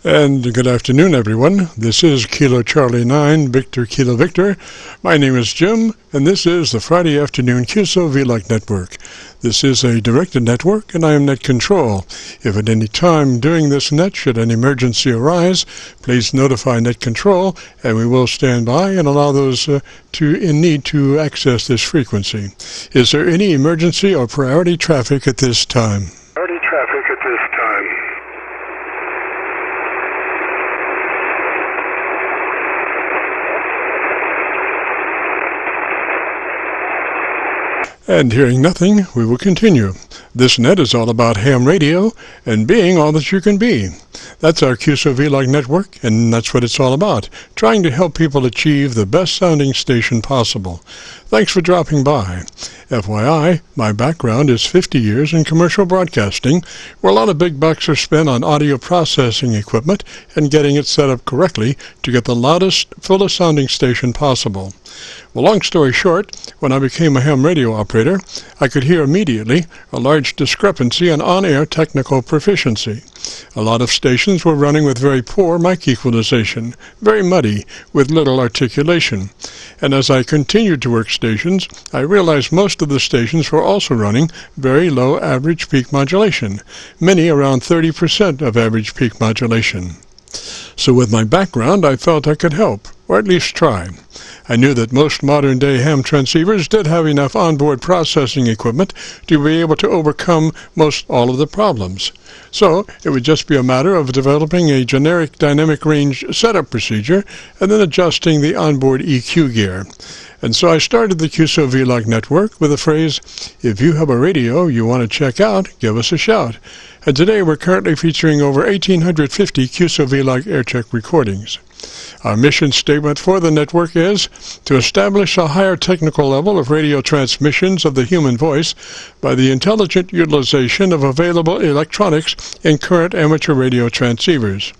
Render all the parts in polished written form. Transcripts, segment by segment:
And good afternoon, everyone. This is Kilo Charlie 9, Victor Kilo Victor. My name is Jim, and this is the Friday afternoon QSO-VLOG network. This is a directed network, and I am net control. If at any time during this net should an emergency arise, please notify net control, and we will stand by and allow those in need to access this frequency. Is there any emergency or priority traffic at this time? And hearing nothing, we will continue. This net is all about ham radio and being all that you can be. That's our QSO-VLOG network, and that's what it's all about, trying to help people achieve the best sounding station possible. Thanks for dropping by. FYI, my background is 50 years in commercial broadcasting, where a lot of big bucks are spent on audio processing equipment and getting it set up correctly to get the loudest, fullest sounding station possible. Well, long story short, when I became a ham radio operator, I could hear immediately a large discrepancy in on-air technical proficiency. A lot of stations were running with very poor mic equalization, very muddy, with little articulation. And as I continued to work stations, I realized most of the stations were also running very low average peak modulation, many around 30% of average peak modulation. So with my background, I felt I could help, or at least try. I knew that most modern-day ham transceivers did have enough onboard processing equipment to be able to overcome most all of the problems. So it would just be a matter of developing a generic dynamic range setup procedure and then adjusting the onboard EQ gear. And so I started the QSO-VLOG network with the phrase, if you have a radio you want to check out, give us a shout. And today we're currently featuring over 1,850 QSO-VLOG Aircheck recordings. Our mission statement for the network is to establish a higher technical level of radio transmissions of the human voice by the intelligent utilization of available electronics in current amateur radio transceivers.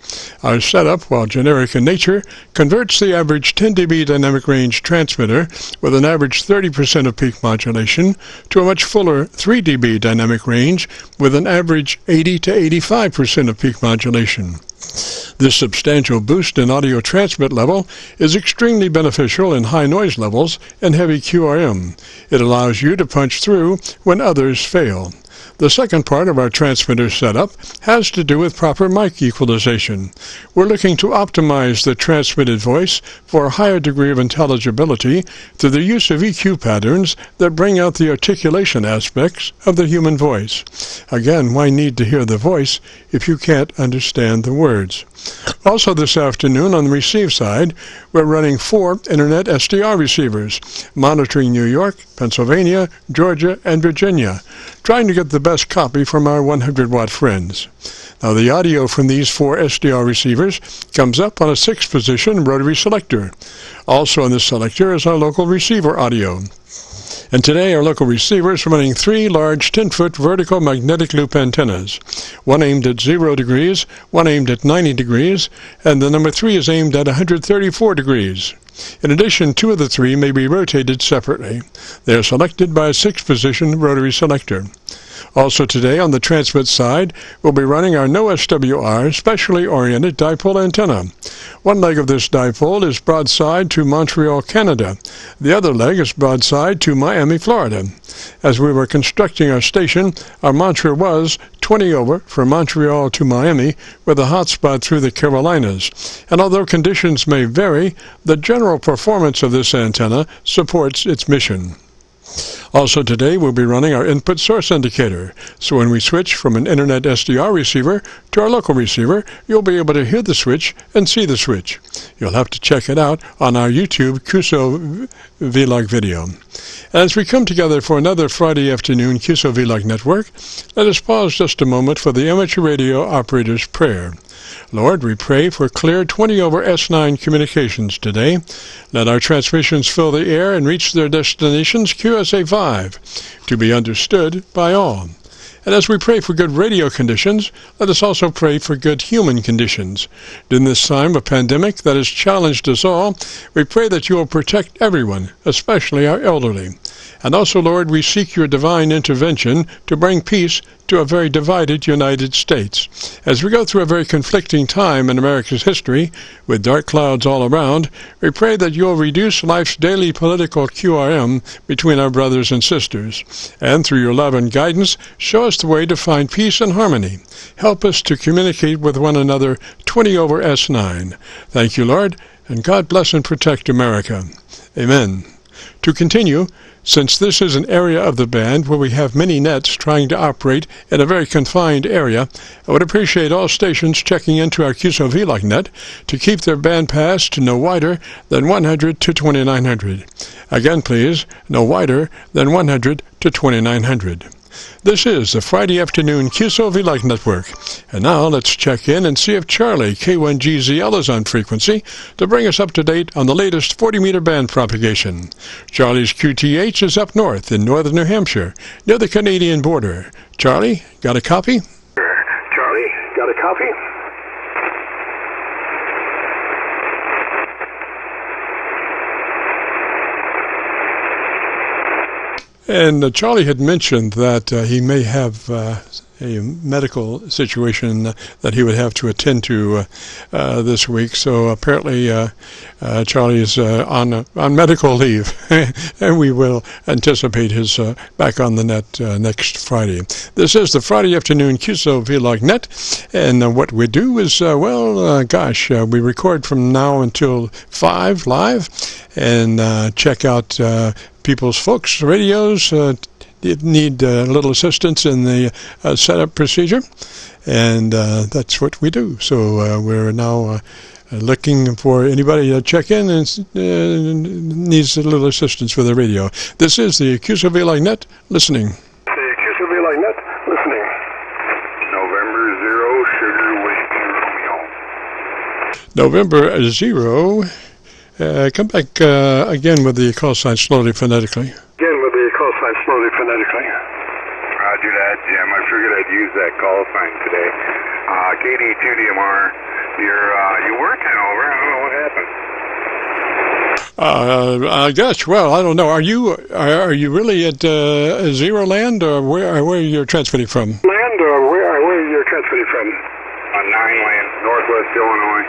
Our setup, while generic in nature, converts the average 10 dB dynamic range transmitter with an average 30% of peak modulation to a much fuller 3 dB dynamic range with an average 80 to 85% of peak modulation. This substantial boost in audio transmit level is extremely beneficial in high noise levels and heavy QRM. It allows you to punch through when others fail. The second part of our transmitter setup has to do with proper mic equalization. We're looking to optimize the transmitted voice for a higher degree of intelligibility through the use of EQ patterns that bring out the articulation aspects of the human voice. Again, why need to hear the voice if you can't understand the words? Also this afternoon on the receive side, we're running 4 Internet SDR receivers, monitoring New York, Pennsylvania, Georgia, and Virginia, trying to get the best copy from our 100-watt friends. Now the audio from these 4 SDR receivers comes up on a 6-position rotary selector. Also on this selector is our local receiver audio. And today our local receiver is running 3 large 10-foot vertical magnetic loop antennas, one aimed at 0 degrees, one aimed at 90 degrees, and the number 3 is aimed at 134 degrees. In addition, 2 of the 3 may be rotated separately. They are selected by a 6-position rotary selector. Also today on the transmit side, we'll be running our no SWR specially oriented dipole antenna. One leg of this dipole is broadside to Montreal, Canada. The other leg is broadside to Miami, Florida. As we were constructing our station, our mantra was 20 over from Montreal to Miami with a hotspot through the Carolinas. And although conditions may vary, the general performance of this antenna supports its mission. Also today we'll be running our input source indicator, so when we switch from an Internet SDR receiver to our local receiver, you'll be able to hear the switch and see the switch. You'll have to check it out on our YouTube QSO-VLOG video. As we come together for another Friday afternoon QSO-VLOG network, let us pause just a moment for the amateur radio operator's prayer. Lord, we pray for clear 20 over S9 communications today. Let our transmissions fill the air and reach their destinations QSA-5 to be understood by all. And as we pray for good radio conditions, let us also pray for good human conditions. During this time of pandemic that has challenged us all, we pray that you will protect everyone, especially our elderly. And also, Lord, we seek your divine intervention to bring peace to a very divided United States. As we go through a very conflicting time in America's history, with dark clouds all around, we pray that you'll reduce life's daily political QRM between our brothers and sisters. And through your love and guidance, show us the way to find peace and harmony. Help us to communicate with one another 20 over S9. Thank you, Lord, and God bless and protect America. Amen. To continue, since this is an area of the band where we have many nets trying to operate in a very confined area, I would appreciate all stations checking into our QSO-VLOG net to keep their band pass to no wider than 100 to 2900. Again, please, no wider than 100 to 2900. This is the Friday afternoon QSO-VLOG network. And now let's check in and see if Charlie K1GZL is on frequency to bring us up to date on the latest 40-meter band propagation. Charlie's QTH is up north in northern New Hampshire, near the Canadian border. Charlie, got a copy? Charlie, got a copy? And Charlie had mentioned that he may have a medical situation that he would have to attend to this week. So apparently Charlie is on medical leave, and we will anticipate his back on the net next Friday. This is the Friday afternoon QSO-VLOG net, and what we do is, we record from now until 5 live, and check out people's folks' radios need a little assistance in the setup procedure, and that's what we do. So we're now looking for anybody to check in and needs a little assistance with the radio. This is the QSO-VLOG net listening. The QSO-VLOG net listening. November 0, Sugar Whiskey Romeo. November 0. Come back again with the call sign slowly phonetically. Again with the call sign slowly phonetically. Roger that, Jim. I figured I'd use that call sign today. KD2DMR, you're working over. I don't know what happened. I guess. Well, I don't know. Are you really at Zero Land, or where you're transmitting from? Land, or where you're transmitting from? 9 Land, Northwest Illinois.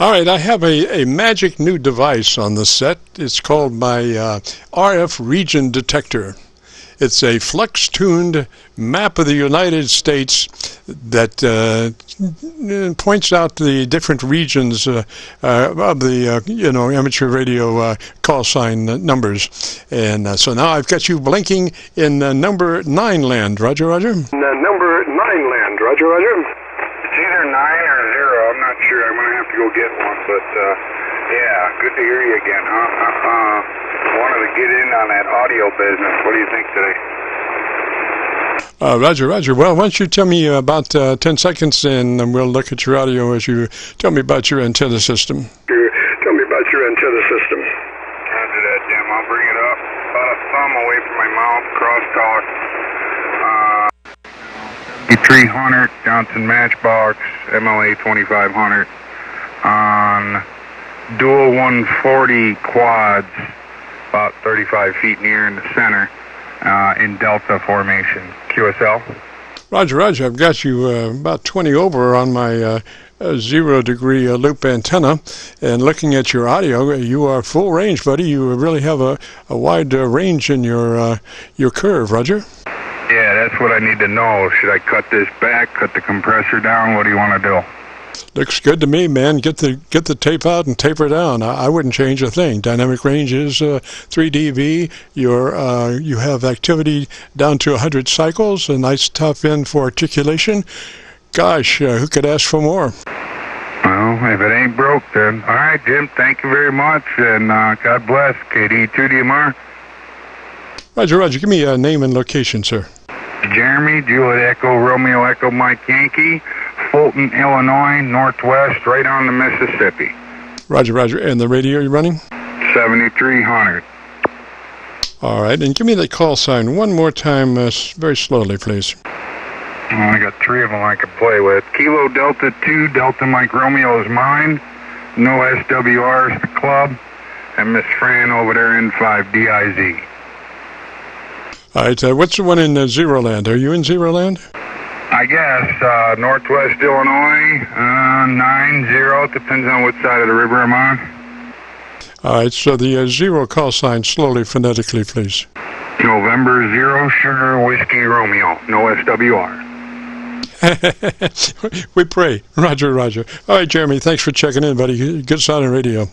All right, I have a magic new device on the set. It's called my RF region detector. It's a flex-tuned map of the United States that points out the different regions of the amateur radio call sign numbers. And so now I've got you blinking in number 9 land. Roger, Roger. Number 9 land. Roger, Roger. It's either 9 or 0. I'm not sure. I'm going to have to go get one. But, yeah, good to hear you again, huh? Wanted to get in on that audio business. What do you think today? Roger, Roger. Well, why don't you tell me about 10 seconds, and we'll look at your audio as you tell me about your antenna system. Tell me about your antenna system. Roger that, Jim. I'll bring it up about a thumb away from my mouth, crosstalk. 300 Johnson Matchbox, MLA 2500 on dual 140 quads, about 35 feet near in the center, in delta formation. QSL. Roger, Roger. I've got you about 20 over on my 0-degree loop antenna, and looking at your audio, you are full range, buddy. You really have a wide range in your curve, Roger. Yeah, that's what I need to know. Should I cut this back, cut the compressor down? What do you want to do? Looks good to me, man. Get the tape out and taper down. I wouldn't change a thing. Dynamic range is 3 dB. You have activity down to 100 cycles. A nice top end for articulation. Gosh, who could ask for more? Well, if it ain't broke, then. All right, Jim. Thank you very much, and God bless. KD2DMR. Roger, Roger. Give me a name and location, sir. Jeremy, Juliet Echo, Romeo Echo, Mike Yankee, Fulton, Illinois, Northwest, right on the Mississippi. Roger, Roger. And the radio you're running? 7300. All right, and give me the call sign one more time, very slowly, please. I got 3 of them I could play with. Kilo Delta 2, Delta Mike Romeo is mine. No SWR is the club. And Miss Fran over there in 5DIZ. All right, what's the one in Zero Land? Are you in Zero Land? I guess, Northwest Illinois, 9-0. Depends on what side of the river I'm on. All right, so the zero call sign slowly, phonetically, please. November 0, Sugar Whiskey Romeo. No SWR. We pray. Roger, Roger. All right, Jeremy, thanks for checking in, buddy. Good sound on radio.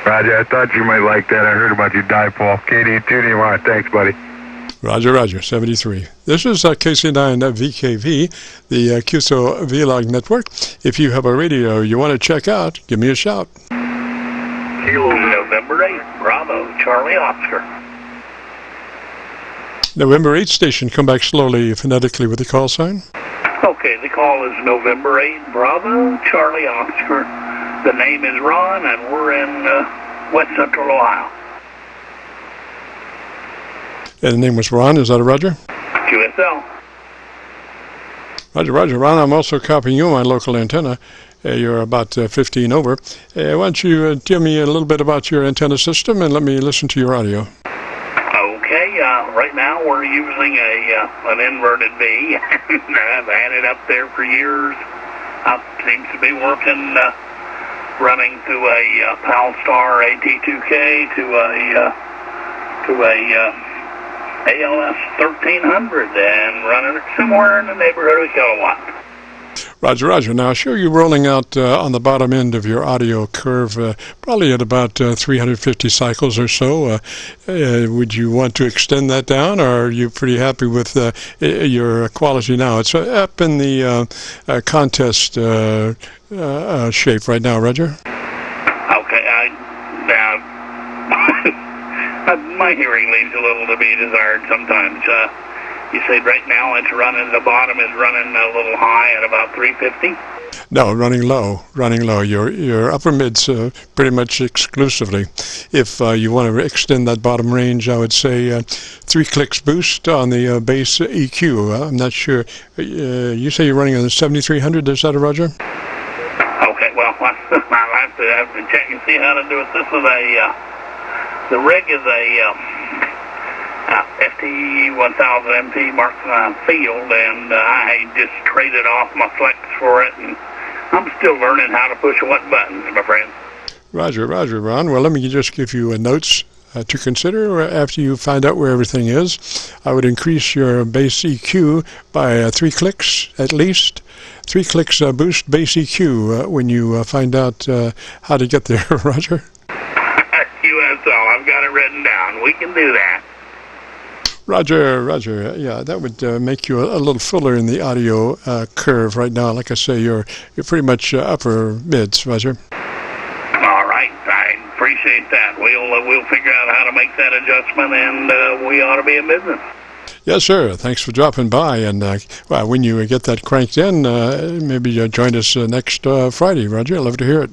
Roger, I thought you might like that. I heard about your dipole. KD2D1. Thanks, buddy. Roger, Roger, 73. This is KC9VKV, the QSO-VLOG network. If you have a radio you want to check out, give me a shout. Kilo November 8, Bravo, Charlie Oscar. November 8 station, come back slowly, phonetically with the call sign. Okay, the call is November 8, Bravo, Charlie Oscar. The name is Ron, and we're in West Central Ohio. And the name was Ron, is that a Roger? QSL. Roger, Roger. Ron, I'm also copying you on my local antenna. You're about 15 over. Why don't you tell me a little bit about your antenna system and let me listen to your audio. Okay, right now we're using an inverted V. I've had it up there for years. Seems to be working, running to a Palstar AT2K to a ALS 1300 and running it somewhere in the neighborhood of a kilowatt. Roger, Roger. Now, I show you rolling out on the bottom end of your audio curve, probably at about 350 cycles or so. Would you want to extend that down, or are you pretty happy with your quality now? It's up in the contest shape right now, Roger. Okay, my hearing leaves a little to be desired sometimes. You said right now it's running, the bottom is running a little high at about 350? No, running low. Your upper mids pretty much exclusively. If you want to extend that bottom range, I would say 3 clicks boost on the bass EQ. I'm not sure. You say you're running on the 7300, is that a Roger? Okay, well, I'll have to check and see how to do it. This is the rig is a FT 1000 MP Mark Field, and I just traded off my Flex for it, and I'm still learning how to push what buttons, my friend. Roger, Roger, Ron. Well, let me just give you notes to consider after you find out where everything is. I would increase your bass EQ by 3 clicks at least. 3 clicks boost bass EQ when you find out how to get there, Roger. QSL, I've got it written down. We can do that. Roger, Roger. Yeah, that would make you a little fuller in the audio curve right now. Like I say, you're pretty much upper mids, Roger. All right, I appreciate that. We'll figure out how to make that adjustment, and we ought to be in business. Yes, sir. Thanks for dropping by. And well, when you get that cranked in, maybe join us next Friday, Roger. I'd love to hear it.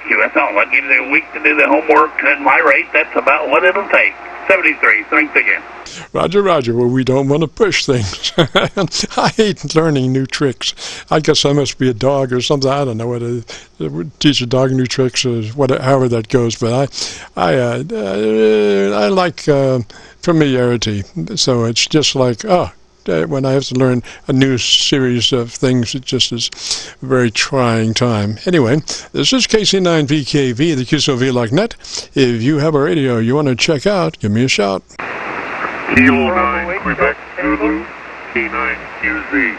QSL, I'll give you a week to do the homework. At my rate, that's about what it'll take. 73. Thanks again. Roger, Roger. Well, we don't want to push things. I hate learning new tricks. I guess I must be a dog or something. I don't know what to teach a dog new tricks or however that goes. But I like familiarity. So it's just like, when I have to learn a new series of things, it just is a very trying time. Anyway, this is KC9VKV, the QSO-VLOG net. If you have a radio you want to check out, give me a shout. Kilo 9, Quebec, Zulu, K9QZ.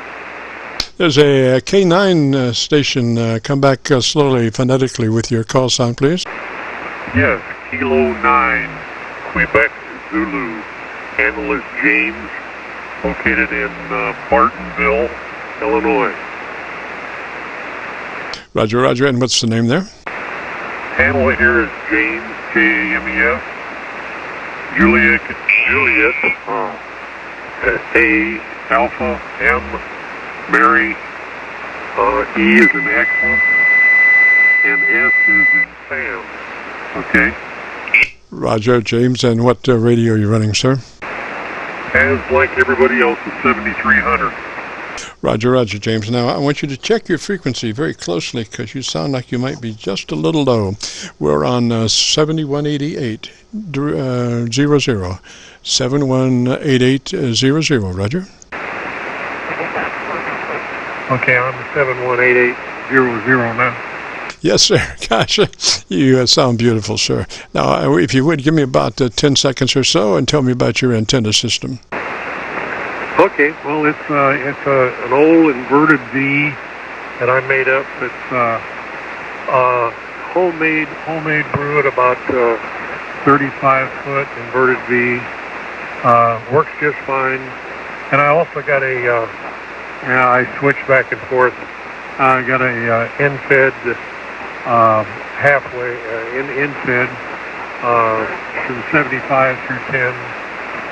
There's a K9 station. Come back slowly, phonetically with your call sign, please. Yes, Kilo 9, Quebec, Zulu. Handle is James. Located in Bartonville, Illinois. Roger, Roger. And what's the name there? Handle here is James, James. Juliet, A, Alpha, M, Mary, E is in excellent, and S is in Sam. Okay? Roger, James, and what radio are you running, sir? As like everybody else, is 7300. Roger, Roger, James. Now, I want you to check your frequency very closely because you sound like you might be just a little low. We're on 7188 00. 718800, Roger. Okay, I'm 718800 now. Yes, sir. Gosh, you sound beautiful, sir. Now, if you would, give me about 10 seconds or so and tell me about your antenna system. Okay, well, it's an old inverted V that I made up. It's homemade brew at about 35-foot inverted V. Works just fine. And I also got I switch back and forth. I got a end-fed halfway end-fed from 75 through 10,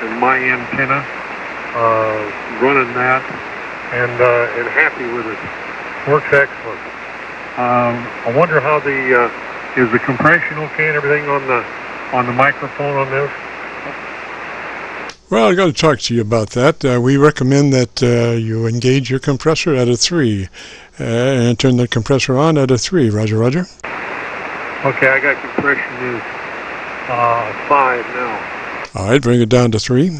and my antenna. Running that and happy with it. Works excellent. I wonder how is the compression okay and everything on the microphone on this? Well, I'm going to talk to you about that. We recommend that you engage your compressor at a 3 and turn the compressor on at a 3. Roger, Roger. Okay, I got compression is 5 now. All right, bring it down to 3.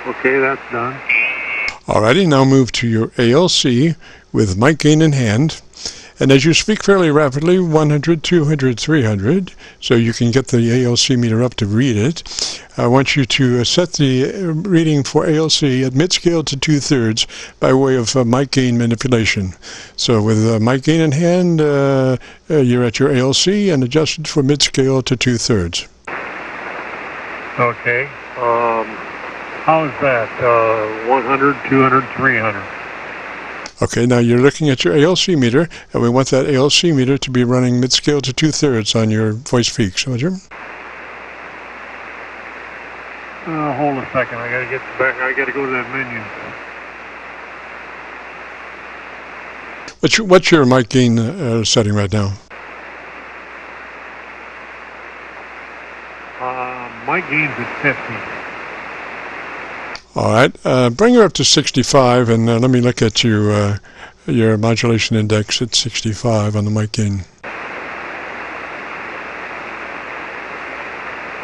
Okay, that's done. Alrighty, now move to your ALC with mic gain in hand. And as you speak fairly rapidly, 100, 200, 300, so you can get the ALC meter up to read it, I want you to set the reading for ALC at mid-scale to 2/3 by way of mic gain manipulation. So with mic gain in hand, you're at your ALC and adjusted for mid-scale to 2/3. Okay. How is that? 100, 200, 300. Okay, now you're looking at your ALC meter, and we want that ALC meter to be running mid-scale to 2/3 on your voice peaks, Roger. Hold a second. I gotta get back. I gotta go to that menu. What's your mic gain setting right now? My gain's at 50. All right, bring her up to 65, and let me look at your modulation index at 65 on the mic gain.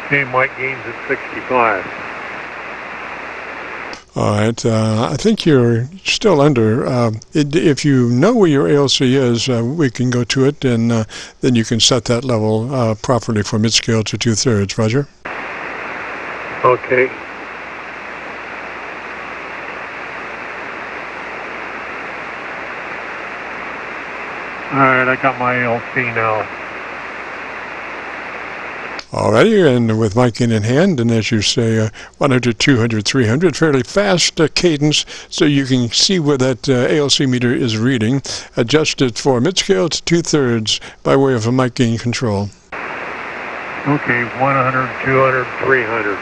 Okay, mic gain's at 65. All right, I think you're still under. If you know where your ALC is, we can go to it, and then you can set that level properly for mid-scale to 2/3, Roger. Okay. All right, I got my ALC now. Alrighty, and with mic in hand, and as you say, 100, 200, 300, fairly fast cadence, so you can see where that ALC meter is reading. Adjust it for mid-scale to 2/3 by way of a mic gain control. Okay, 100, 200, 300.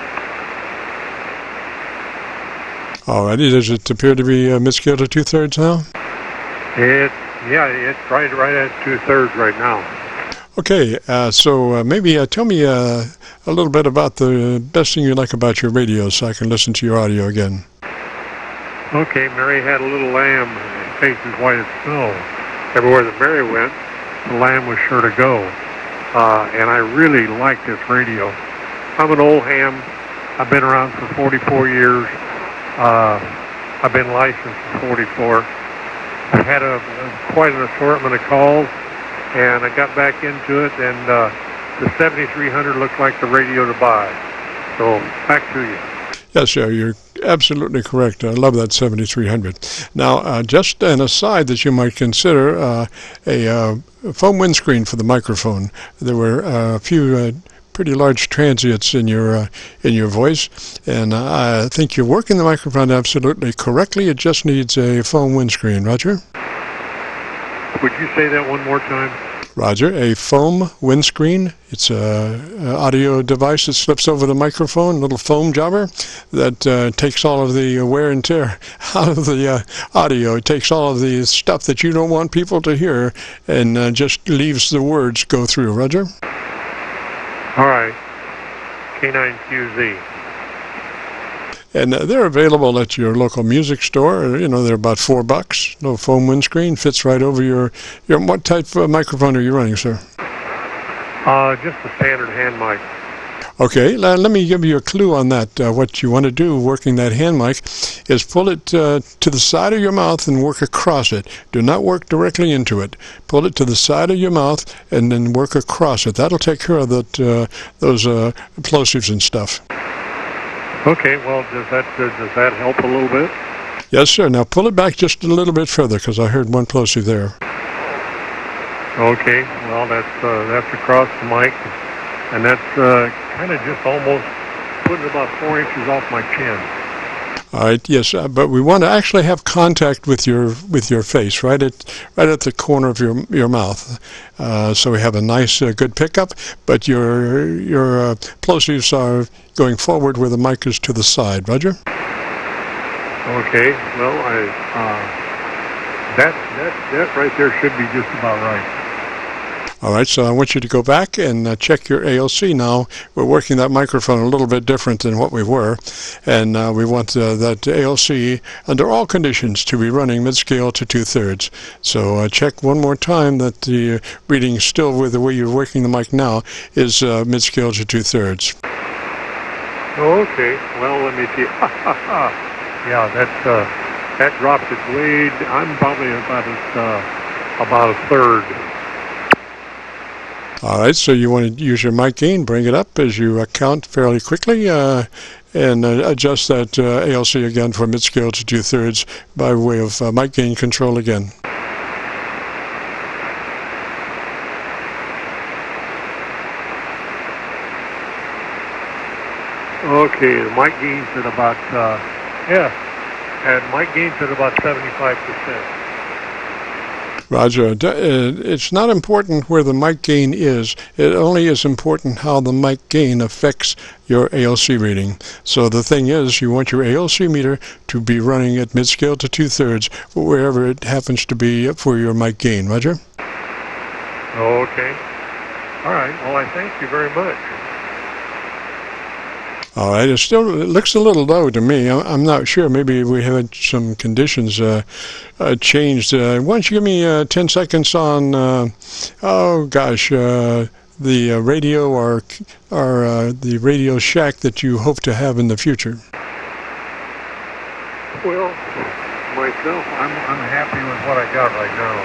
Alrighty, does it appear to be mid-scale to 2/3 now? It's right at 2/3 right now. Okay, so maybe tell me a little bit about the best thing you like about your radio so I can listen to your audio again. Okay, Mary had a little lamb, his face is white as snow. Everywhere that Mary went, the lamb was sure to go. And I really like this radio. I'm an old ham. I've been around for 44 years. I've been licensed for 44. I've had quite an assortment of calls, and I got back into it, and the 7300 looked like the radio to buy. So, back to you. Yes, sir, you're absolutely correct. I love that 7300. Now, just an aside that you might consider, a foam windscreen for the microphone. There were a few pretty large transients in your voice, and I think you're working the microphone absolutely correctly. It just needs a foam windscreen, Roger. Would you say that one more time? Roger. A foam windscreen. It's a audio device that slips over the microphone, a little foam jobber that takes all of the wear and tear out of the audio. It takes all of the stuff that you don't want people to hear and just leaves the words go through. Roger? All right. K9QZ. And they're available at your local music store. You know, they're about $4. No foam windscreen, fits right over your. What type of microphone are you running, sir? Just a standard hand mic. Okay, let me give you a clue on that. What you want to do working that hand mic is pull it to the side of your mouth and work across it. Do not work directly into it. Pull it to the side of your mouth and then work across it. That'll take care of those plosives and stuff. Okay, well, does that help a little bit? Yes, sir. Now pull it back just a little bit further because I heard one plosive there. Okay, well, that's across the mic, and that's kind of just almost putting about 4 inches off my chin. All right, yes, but we want to actually have contact with your face, right at the corner of your mouth, so we have a nice, good pickup. But your plosives are going forward where the mic is to the side. Roger. Okay, well, that right there should be just about right. All right, so I want you to go back and check your ALC now. We're working that microphone a little bit different than what we were, and we want that ALC, under all conditions, to be running mid-scale to 2/3. So check one more time that the reading still with the way you're working the mic now is mid-scale to 2/3. Okay, well, let me see. Yeah, that dropped it way. I'm probably about a third. All right, so you want to use your mic gain, bring it up as you count fairly quickly, and adjust that ALC again for mid-scale to 2/3 by way of mic gain control again. Okay, the mic gain's at about, and mic gain's at about 75%. Roger, it's not important where the mic gain is. It only is important how the mic gain affects your ALC reading. So the thing is, you want your ALC meter to be running at mid-scale to 2/3, wherever it happens to be for your mic gain. Roger? Okay. All right. Well, I thank you very much. All right, it looks a little low to me. I'm not sure. Maybe we had some conditions changed. Why don't you give me 10 seconds on, the radio or the Radio Shack that you hope to have in the future? Well, myself, I'm happy with what I got right now.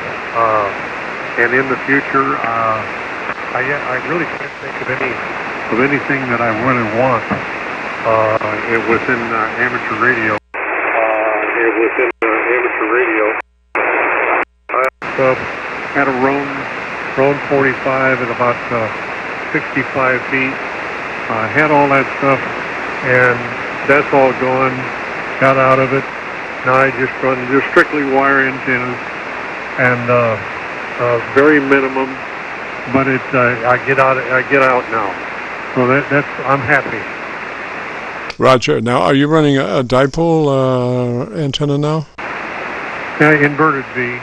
And in the future, I really can't think of anything that I really want within amateur radio. I had a Roan 45 at about 65 feet. Had all that stuff, and that's all gone. Got out of it. Now I just run just strictly wire antennas, and very minimum. But I get out now. So that's I'm happy. Roger. Now, are you running a dipole antenna now? Inverted V.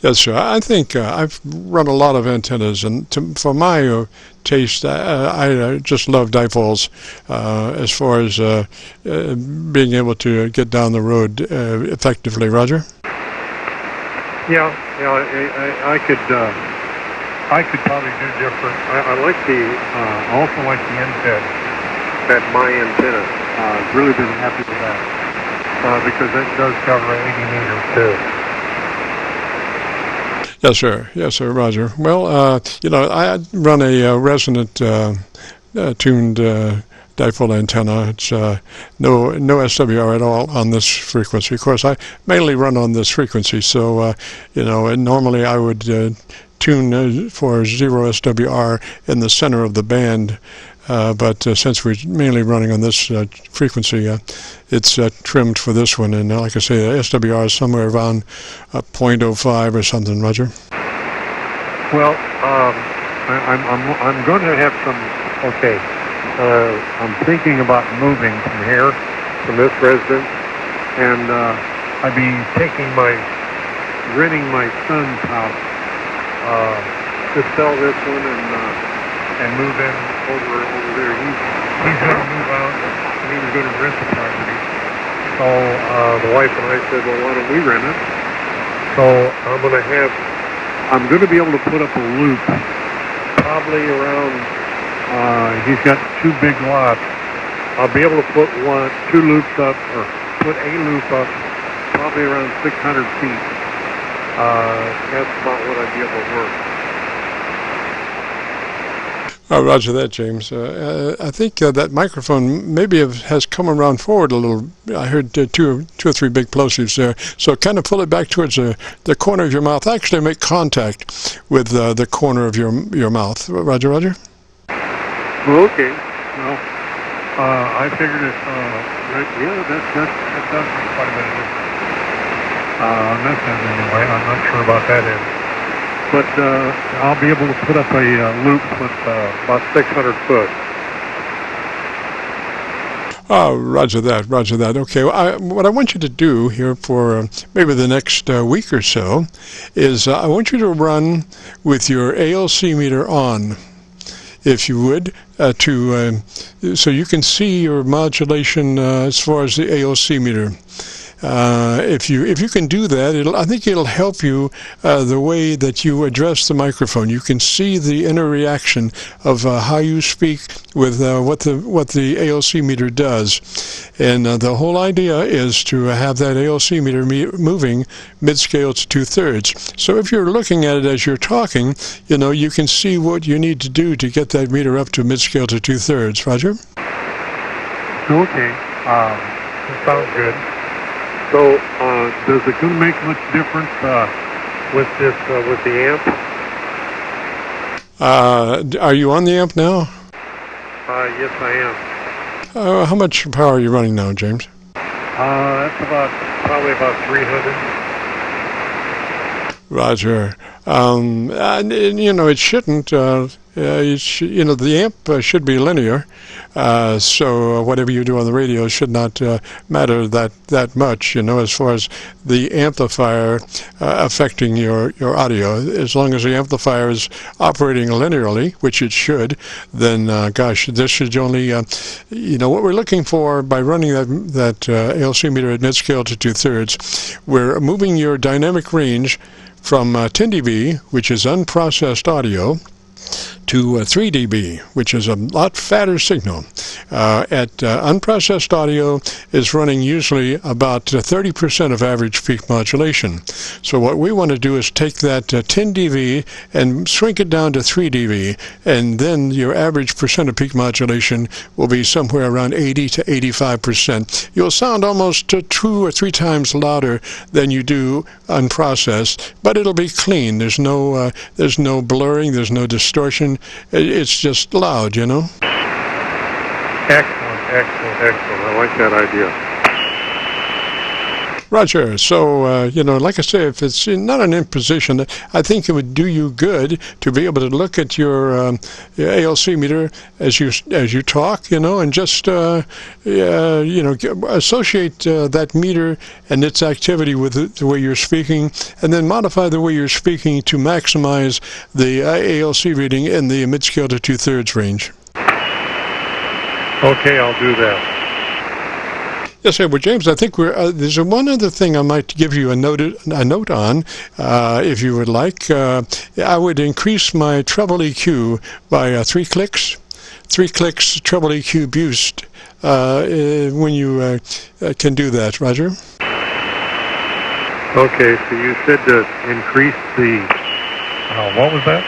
Yes, sir. I think I've run a lot of antennas, and for my taste, I just love dipoles as far as being able to get down the road effectively. Roger? Yeah. I could probably do different. I like also like the NPED. That my antenna. Really been happy with that because it does cover 80 meters too. Yes, sir, Roger. Well, I run a resonant tuned dipole antenna. It's no SWR at all on this frequency. Of course, I mainly run on this frequency, so and normally I would tune for 0 SWR in the center of the band. but since we're mainly running on this frequency, it's trimmed for this one. And like I say, SWR is somewhere around 0.05 or something, Roger. Well, I'm going to have some. Okay, I'm thinking about moving from here, from this residence, and I'd be renting my son's house to sell this one and move in over there. He's going to move out, and he was going to rent the property. So the wife and I said, well, why don't we rent it? So I'm going to be able to put up a loop, probably around, he's got 2 big lots. I'll be able to put 2 loops up, or put a loop up, probably around 600 feet. That's about what I'd be able to work. Roger that, James. I think that microphone maybe has come around forward a little. I heard two or three big plosives there. So kind of pull it back towards the corner of your mouth. Actually make contact with the corner of your mouth. Roger, Roger? Okay. Well, I figured it, yeah, that does make quite a bit of difference. On this end anyway, I'm not sure about that end. But I'll be able to put up a loop with about 600 foot. Oh, roger that, roger that. Okay, well, what I want you to do here for maybe the next week or so is I want you to run with your ALC meter on, if you would, so you can see your modulation as far as the ALC meter. If you can do that, I think it'll help you the way that you address the microphone. You can see the inner reaction of how you speak with what the ALC meter does, and the whole idea is to have that ALC meter moving mid-scale to 2/3. So if you're looking at it as you're talking, you can see what you need to do to get that meter up to mid-scale to 2/3. Roger? Okay, that sounds good. So, does it going to make much difference with the amp? Are you on the amp now? Yes, I am. How much power are you running now, James? That's probably about 300. Roger. And it shouldn't. The amp should be linear, so whatever you do on the radio should not matter that much, as far as the amplifier affecting your audio. As long as the amplifier is operating linearly, which it should, then gosh, this should only, what we're looking for by running that ALC meter at mid-scale to 2/3, we're moving your dynamic range from 10 dB, which is unprocessed audio, to 3 dB, which is a lot fatter signal. Unprocessed audio is running usually about 30% of average peak modulation. So what we want to do is take that 10 dB and shrink it down to 3 dB, and then your average percent of peak modulation will be somewhere around 80 to 85%. You'll sound almost 2 or 3 times louder than you do unprocessed, but it'll be clean. There's no blurring, there's no distortion. It's just loud, Excellent. I like that idea. Roger. So, like I say, if it's not an imposition, I think it would do you good to be able to look at your ALC meter as you talk, and just, associate that meter and its activity with the way you're speaking, and then modify the way you're speaking to maximize the ALC reading in the mid-scale to 2/3 range. Okay, I'll do that. Yes, sir. Well, James, I think there's one other thing I might give you a note on, if you would like. I would increase my treble EQ by 3 clicks. 3 clicks treble EQ boost when you can do that, Roger. Okay, so you said to increase the, what was that?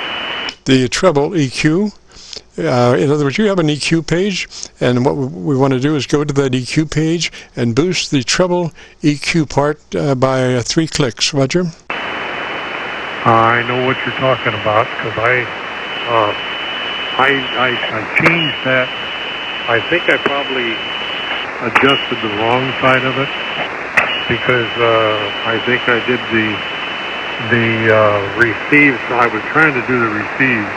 The treble EQ. In other words, you have an EQ page, and what we want to do is go to that EQ page and boost the treble EQ part by 3 clicks. Roger? I know what you're talking about, because I changed that. I think I probably adjusted the wrong side of it because I think I did the receives. I was trying to do the receives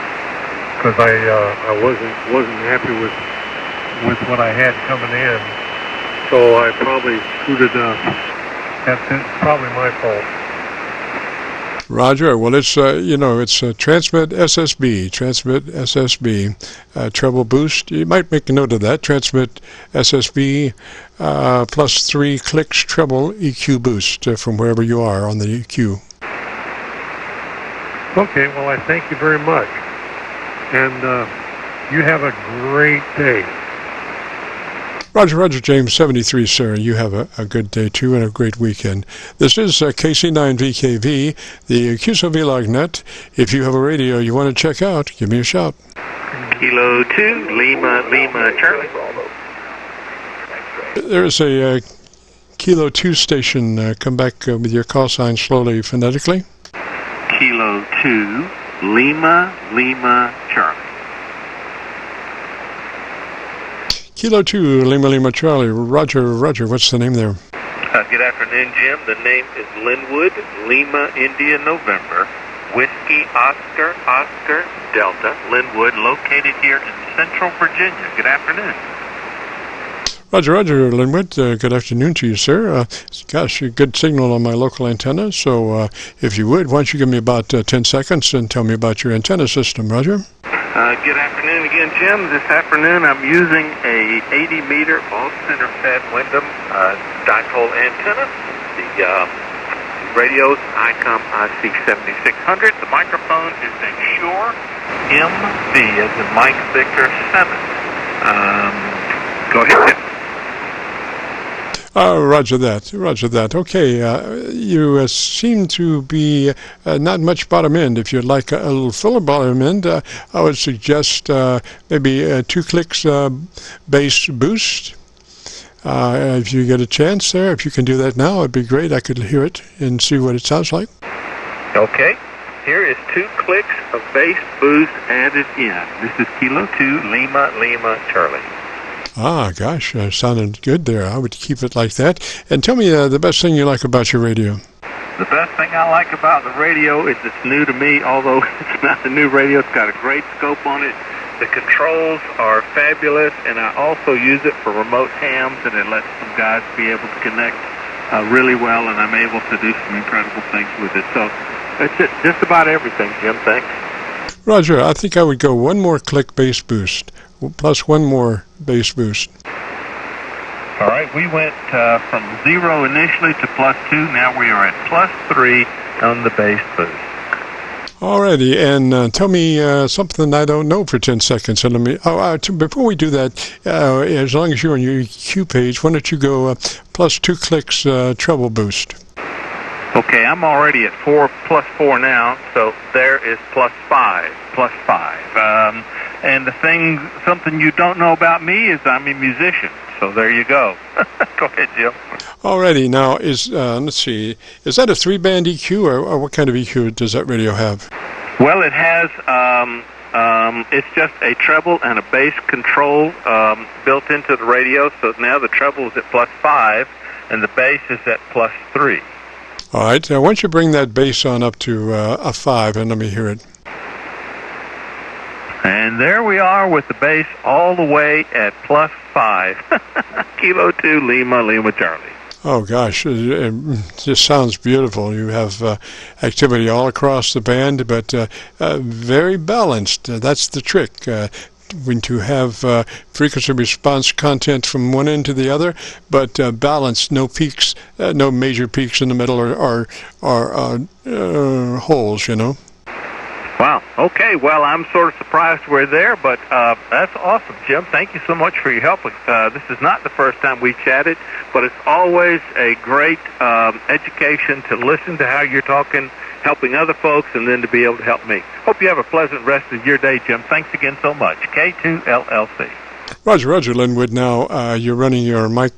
because I wasn't happy with what I had coming in, so I probably screwed it up. That's probably my fault. Roger. Well, it's it's transmit SSB, treble boost. You might make a note of that. Transmit SSB plus 3 clicks treble EQ boost from wherever you are on the EQ. Okay. Well, I thank you very much, and you have a great day. Roger, James 73, sir. You have a good day, too, and a great weekend. This is KC9VKV, the QSO-VLOG net. If you have a radio you want to check out, give me a shout. Kilo 2, Lima, Charlie. There is a Kilo 2 station. Come back with your call sign slowly, phonetically. Kilo 2, Lima, Charlie. Kilo 2, Lima, Charlie. Roger, what's the name there? Good afternoon, Jim. The name is Linwood, Lima, India, November, Whiskey, Oscar, Delta, Linwood, located here in Central Virginia. Good afternoon. Roger, Linwood. Good afternoon to you, sir. Gosh, a good signal on my local antenna, so if you would, why don't you give me about 10 seconds and tell me about your antenna system, Roger? Good afternoon again, Jim. This afternoon I'm using a 80-meter all-center fed Wyndham dipole antenna. The radio's ICOM IC7600. The microphone is a Shure MV as in Mike Victor 7. Go ahead, Jim. Roger that. Okay, you seem to be not much bottom end. If you'd like a little fuller bottom end, I would suggest maybe 2 clicks bass boost. If you get a chance there, if you can do that now, it'd be great. I could hear it and see what it sounds like. Okay, here is 2 clicks of bass boost added in. This is Kilo 2, Lima, Charlie. Gosh, sounded good there. I would keep it like that. And tell me the best thing you like about your radio. The best thing I like about the radio is it's new to me, although it's not a new radio. It's got a great scope on it. The controls are fabulous, and I also use it for remote hams, and it lets some guys be able to connect really well, and I'm able to do some incredible things with it. So that's it. Just about everything, Jim. Thanks. Roger, I think I would go 1 more click bass boost, plus 1 more bass boost. All right, we went from 0 initially to plus 2. Now we are at plus 3 on the bass boost. Alrighty, and tell me something I don't know for 10 seconds. And before we do that, as long as you're on your EQ page, why don't you go plus 2 clicks treble boost? Okay, I'm already at plus 4 now, so there is plus 5. And something you don't know about me is I'm a musician. So there you go. Go ahead, Jim. Alrighty, now let's see, is that a 3-band EQ or what kind of EQ does that radio have? Well, it has it's just a treble and a bass control built into the radio. So now the treble is at plus 5 and the bass is at plus 3. All right, why don't you bring that bass on up to a 5 and let me hear it. And there we are with the bass all the way at plus 5. Kilo 2, Lima, Charlie. Oh, gosh, it just sounds beautiful. You have activity all across the band, but very balanced. That's the trick. When to have frequency response content from one end to the other, but balanced, no peaks, no major peaks in the middle or holes, you know. Wow. Okay. Well, I'm sort of surprised we're there, but that's awesome, Jim. Thank you so much for your help. This is not the first time we chatted, but it's always a great education to listen to how you're talking, helping other folks, and then to be able to help me. Hope you have a pleasant rest of your day, Jim. Thanks again so much. K2LLC. Roger, Linwood. Now, you're running your mic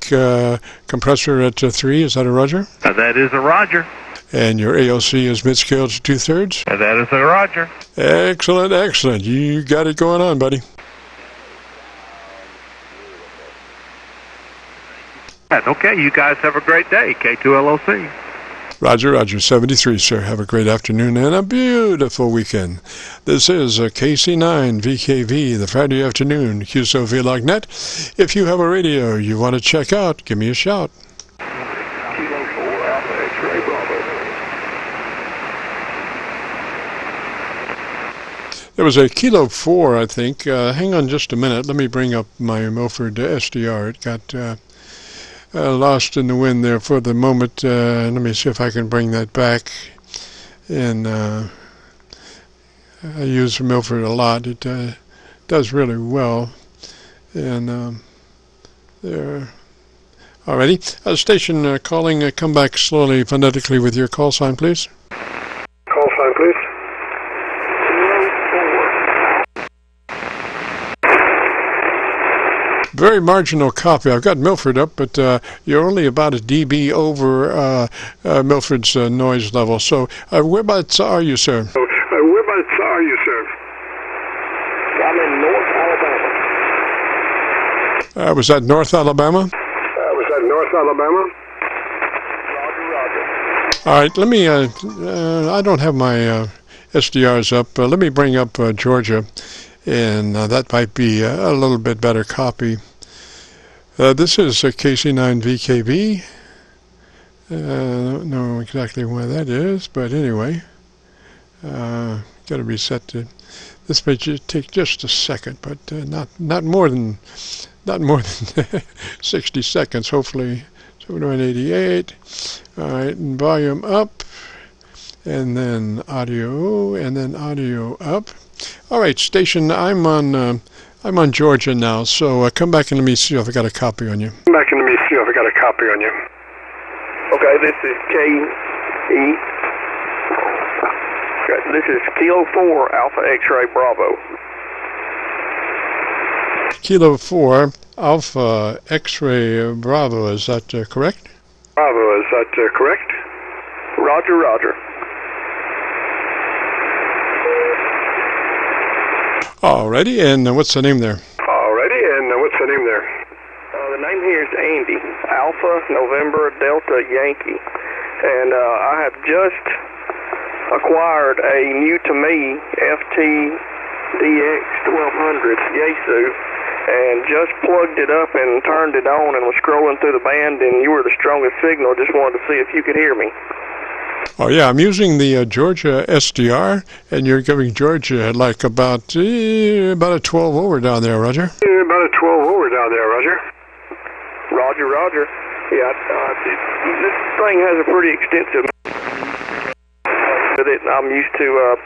compressor at 3. Is that a Roger? That is a Roger. And your ALC is mid-scale to 2/3? That is a roger. Excellent, excellent. You got it going on, buddy. That's okay. You guys have a great day. K2LOC. Roger, Roger. 73, sir. Have a great afternoon and a beautiful weekend. This is KC9VKV, the Friday afternoon QSO-VLOG net. If you have a radio you want to check out, give me a shout. There was a Kilo 4, I think. Hang on just a minute. Let me bring up my Milford SDR. It got lost in the wind there for the moment. Let me see if I can bring that back. And I use Milford a lot. It does really well. And there. Alrighty. Station calling. Come back slowly, phonetically with your call sign, please. Call sign, please. Very marginal copy. I've got Milford up, but you're only about a dB over Milford's noise level. So whereabouts are you, sir? Whereabouts are you, sir? I'm in North Alabama. Was that North Alabama? Was that North Alabama? Roger, roger. All right, let me, I don't have my SDRs up. Let me bring up Georgia. And that might be a little bit better copy. This is KC9VKV. I don't know exactly where that is, but anyway, got to reset to. This may take just a second, but not more than 60 seconds. Hopefully, 7188. All right, and volume up, and then audio up. All right, station. I'm on Georgia now. So come back and let me see if I got a copy on you. Come back and let me see if I got a copy on you. Okay, this is KE. Okay, this is Kilo 4 Alpha X-Ray Bravo. Kilo 4 Alpha X-Ray Bravo. Is that correct? Bravo, is that correct? Roger, roger. Alrighty, and what's the name there? Alrighty, and what's the name there? The name here is Andy, Alpha November Delta Yankee, and I have just acquired a new to me FTDX 1200 Yaesu, and just plugged it up and turned it on and was scrolling through the band, and you were the strongest signal. Just wanted to see if you could hear me. Oh yeah, I'm using the Georgia SDR, and you're giving Georgia like about a 12 over down there, Roger. About a 12 over down there, Roger. Roger, roger. Yeah, this thing has a pretty extensive. With it, I'm used to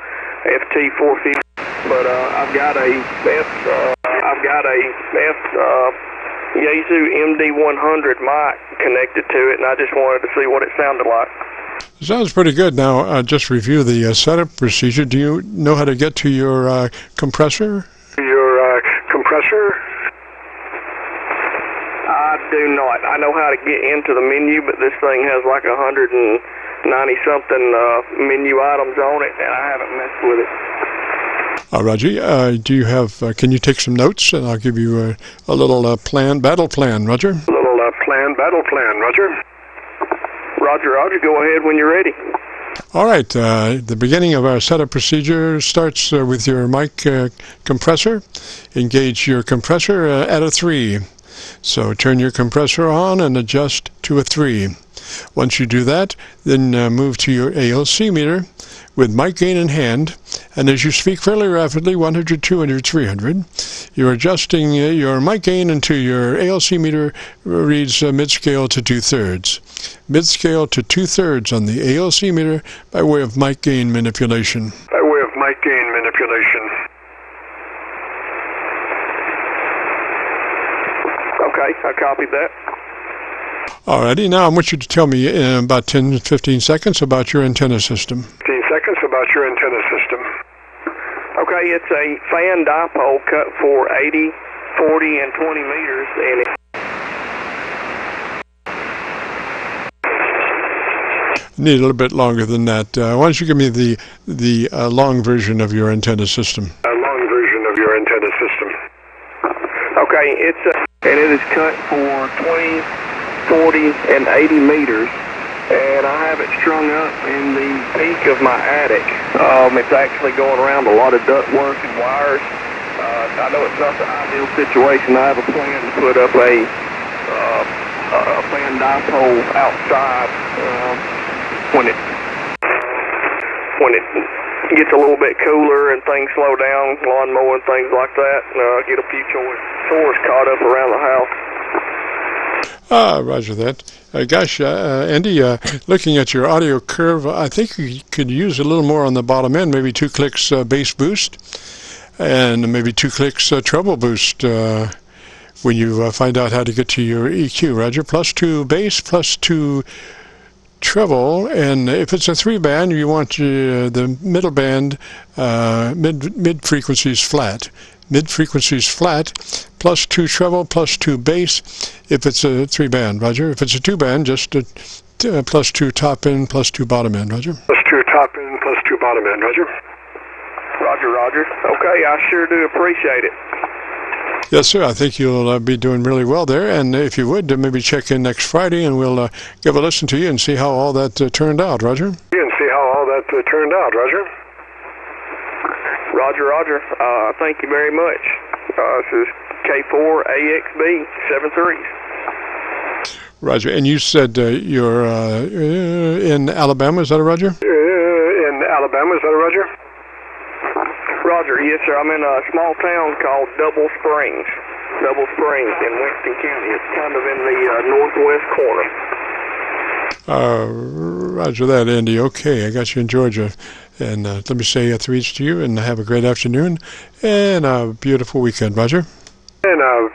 FT 450, but I've got a Yaesu MD100 mic connected to it, and I just wanted to see what it sounded like. Sounds pretty good. Now, just review the setup procedure. Do you know how to get to your compressor? Your compressor? I do not. I know how to get into the menu, but this thing has like 190-something menu items on it, and I haven't messed with it. Roger, do you have, can you take some notes, and I'll give you a little battle plan, Roger? A little battle plan, Roger. Roger, Roger, go ahead when you're ready. All right, the beginning of our setup procedure starts with your mic compressor. Engage your compressor at a 3. So turn your compressor on and adjust to a 3. Once you do that, then move to your ALC meter with mic gain in hand, and as you speak fairly rapidly, 100, 200, 300, you're adjusting your mic gain until your ALC meter reads mid-scale to 2/3. Mid-scale to 2/3 on the ALC meter by way of mic gain manipulation. By way of mic gain manipulation. Okay, I copied that. Alrighty, now I want you to tell me in about 10-15 seconds about your antenna system. 15 seconds about your antenna system. Okay, it's a fan dipole cut for 80, 40, and 20 meters, and need a little bit longer than that. Why don't you give me the long version of your antenna system? A long version of your antenna system. Okay, and it is cut for 20, 40, and 80 meters, and I have it strung up in the peak of my attic. It's actually going around a lot of ductwork and wires. I know it's not the ideal situation. I have a plan to put up a fan dipole outside when it gets a little bit cooler and things slow down, lawnmower and things like that, get a few chores caught up around the house. Roger that. Andy, looking at your audio curve, I think you could use a little more on the bottom end, maybe 2 clicks bass boost, and maybe 2 clicks treble boost when you find out how to get to your EQ, Roger. +2 bass, +2 treble, and if it's a 3-band, you want the middle band, mid frequencies flat. Mid frequencies flat, +2 treble, +2 bass. If it's a 3-band, Roger. If it's a 2-band, just +2 top end, +2 bottom end, Roger. +2 top end, +2 bottom end, Roger. Roger. Okay, I sure do appreciate it. Yes, sir. I think you'll be doing really well there. And if you would, maybe check in next Friday, and we'll give a listen to you and see how all that turned out, Roger. Roger. Thank you very much. This is K4AXB 73. Roger. And you said you're in Alabama, is that a Roger? In Alabama, is that a Roger? Roger, yes, sir. I'm in a small town called Double Springs in Winston County. It's kind of in the northwest corner. Roger that, Andy. Okay, I got you in Georgia. And let me say three to you, and have a great afternoon and a beautiful weekend, Roger. Roger,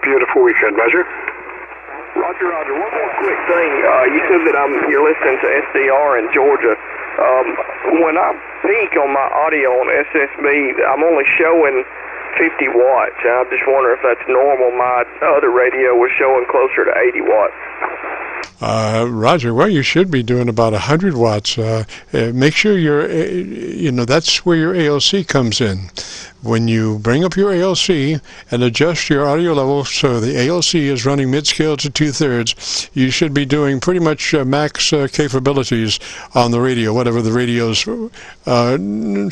one more quick thing. You said that you're listening to SDR in Georgia. When I peak on my audio on SSB, I'm only showing 50 watts. I just wonder if that's normal. My other radio was showing closer to 80 watts. Roger, well, you should be doing about 100 watts. Make sure that's where your ALC comes in. When you bring up your ALC and adjust your audio level so the ALC is running mid-scale to 2/3, you should be doing pretty much max capabilities on the radio, whatever the radio's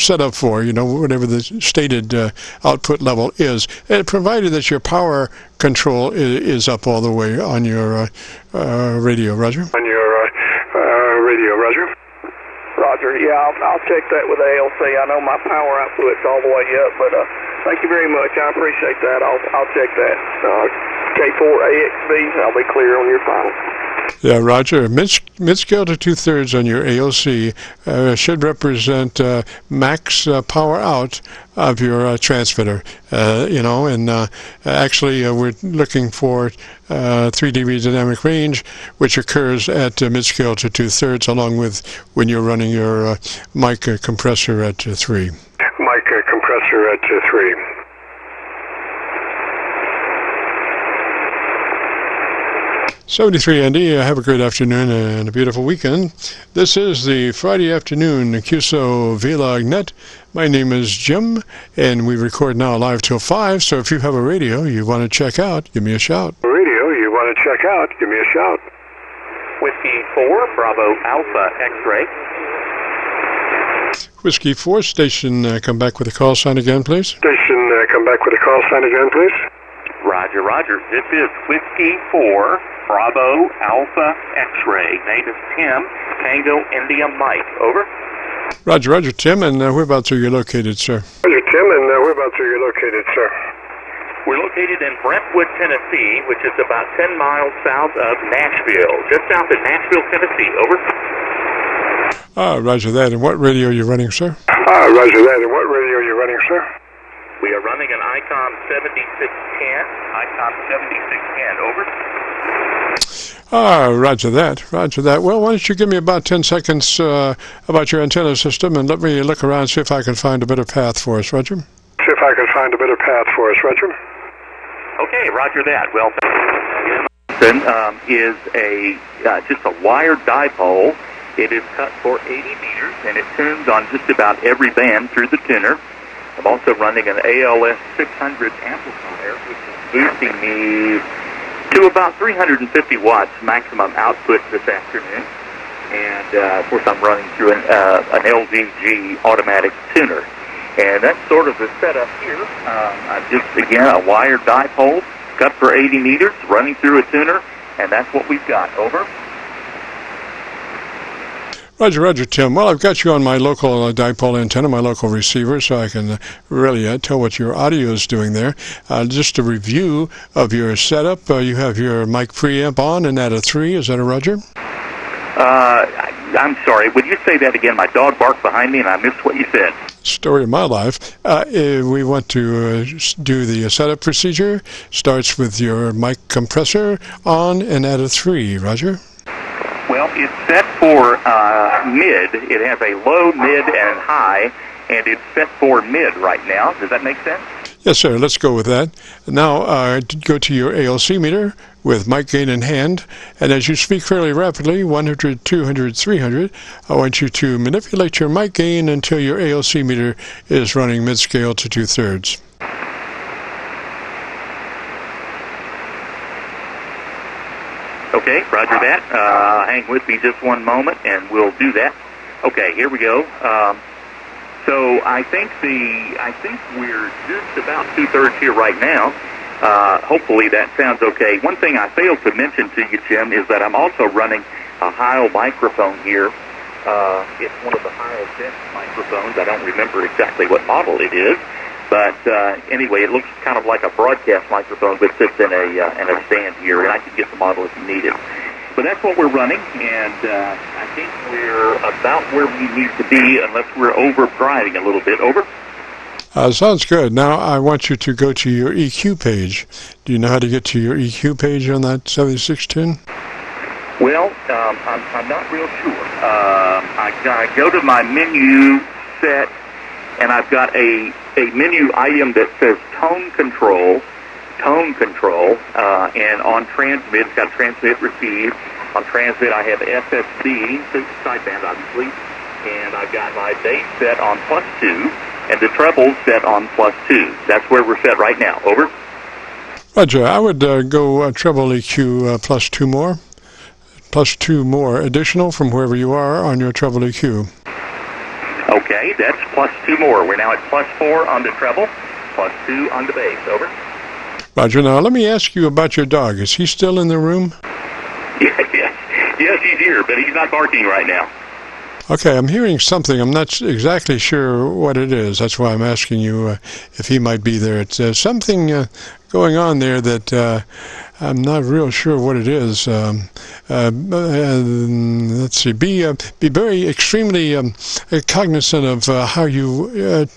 set up for, whatever the stated output level is, provided that your power control is up all the way on your radio, Roger. Roger, yeah, I'll check that with ALC. I know my power output's all the way up, but thank you very much. I appreciate that. I'll check that. K4AXB, I'll be clear on your final. Yeah, Roger. Mid-scale to 2/3 on your ALC should represent max power out of your transmitter. Actually we're looking for 3 dB dynamic range, which occurs at mid-scale to 2/3, along with when you're running your mic compressor at 3. 73, Andy. Have a great afternoon and a beautiful weekend. This is the Friday afternoon QSO-VLOG net. My name is Jim, and we record now live till 5, so if you have a radio you want to check out, give me a shout. Whiskey 4, Bravo Alpha X-ray. Whiskey 4, station, come back with a call sign again, please. Roger. This is Whiskey 4, Bravo Alpha X-ray. Name is Tim, Tango India Mike. Over. Roger, Tim, and whereabouts are you located, sir? We're located in Brentwood, Tennessee, which is about 10 miles south of Nashville. Just south of Nashville, Tennessee. Over. Roger that. And what radio are you running, sir? We are running an ICOM 7610. Over. Roger that. Well, why don't you give me about 10 seconds about your antenna system, and let me look around and see if I can find a better path for us, Roger. Okay, Roger that. Well, is just a wired dipole It is cut for 80 meters, and it tunes on just about every band through the tuner. I'm also running an ALS 600 amplifier, which is boosting me to about 350 watts maximum output this afternoon. And, of course, I'm running through an LVG automatic tuner. And that's sort of the setup here. I'm just, again, a wired dipole, cut for 80 meters, running through a tuner, and that's what we've got. Over. Roger, Tim. Well, I've got you on my local dipole antenna, my local receiver, so I can really tell what your audio is doing there. Just a review of your setup. You have your mic preamp on and at a 3. Is that a Roger? I'm sorry. Would you say that again? My dog barked behind me, and I missed what you said. Story of my life. We want to do the setup procedure. Starts with your mic compressor on and at a 3. Roger? Well, it's set for mid. It has a low, mid, and high, and it's set for mid right now. Does that make sense? Yes, sir. Let's go with that. Now, go to your ALC meter with mic gain in hand, and as you speak fairly rapidly, 100, 200, 300, I want you to manipulate your mic gain until your ALC meter is running mid-scale to 2/3. Okay, roger that. Hang with me just one moment, and we'll do that. Okay, here we go. So I think we're just about 2/3 here right now. Hopefully that sounds okay. One thing I failed to mention to you, Jim, is that I'm also running a Heil microphone here. It's one of the Heil Sense microphones. I don't remember exactly what model it is. But anyway, it looks kind of like a broadcast microphone, but sits in a stand here, and I can get the model if you need it. But that's what we're running, and I think we're about where we need to be, unless we're over-driving a little bit. Over. Sounds good. Now I want you to go to your EQ page. Do you know how to get to your EQ page on that 7610? Well, I'm not real sure. I go to my menu set, and I've got a menu item that says tone control, and on transmit, it's got transmit receive. On transmit, I have SSB, sideband obviously, and I've got my bass set on +2, and the treble set on +2. That's where we're set right now. Over. Roger, I would go treble EQ +2 more. +2 more additional from wherever you are on your treble EQ. Okay, that's +2 more. We're now at +4 on the treble, +2 on the bass. Over. Roger, now let me ask you about your dog. Is he still in the room? Yes, he's here, but he's not barking right now. Okay, I'm hearing something. I'm not exactly sure what it is. That's why I'm asking you if he might be there. It's something going on there that I'm not real sure what it is. Let's see. Be very extremely cognizant of how you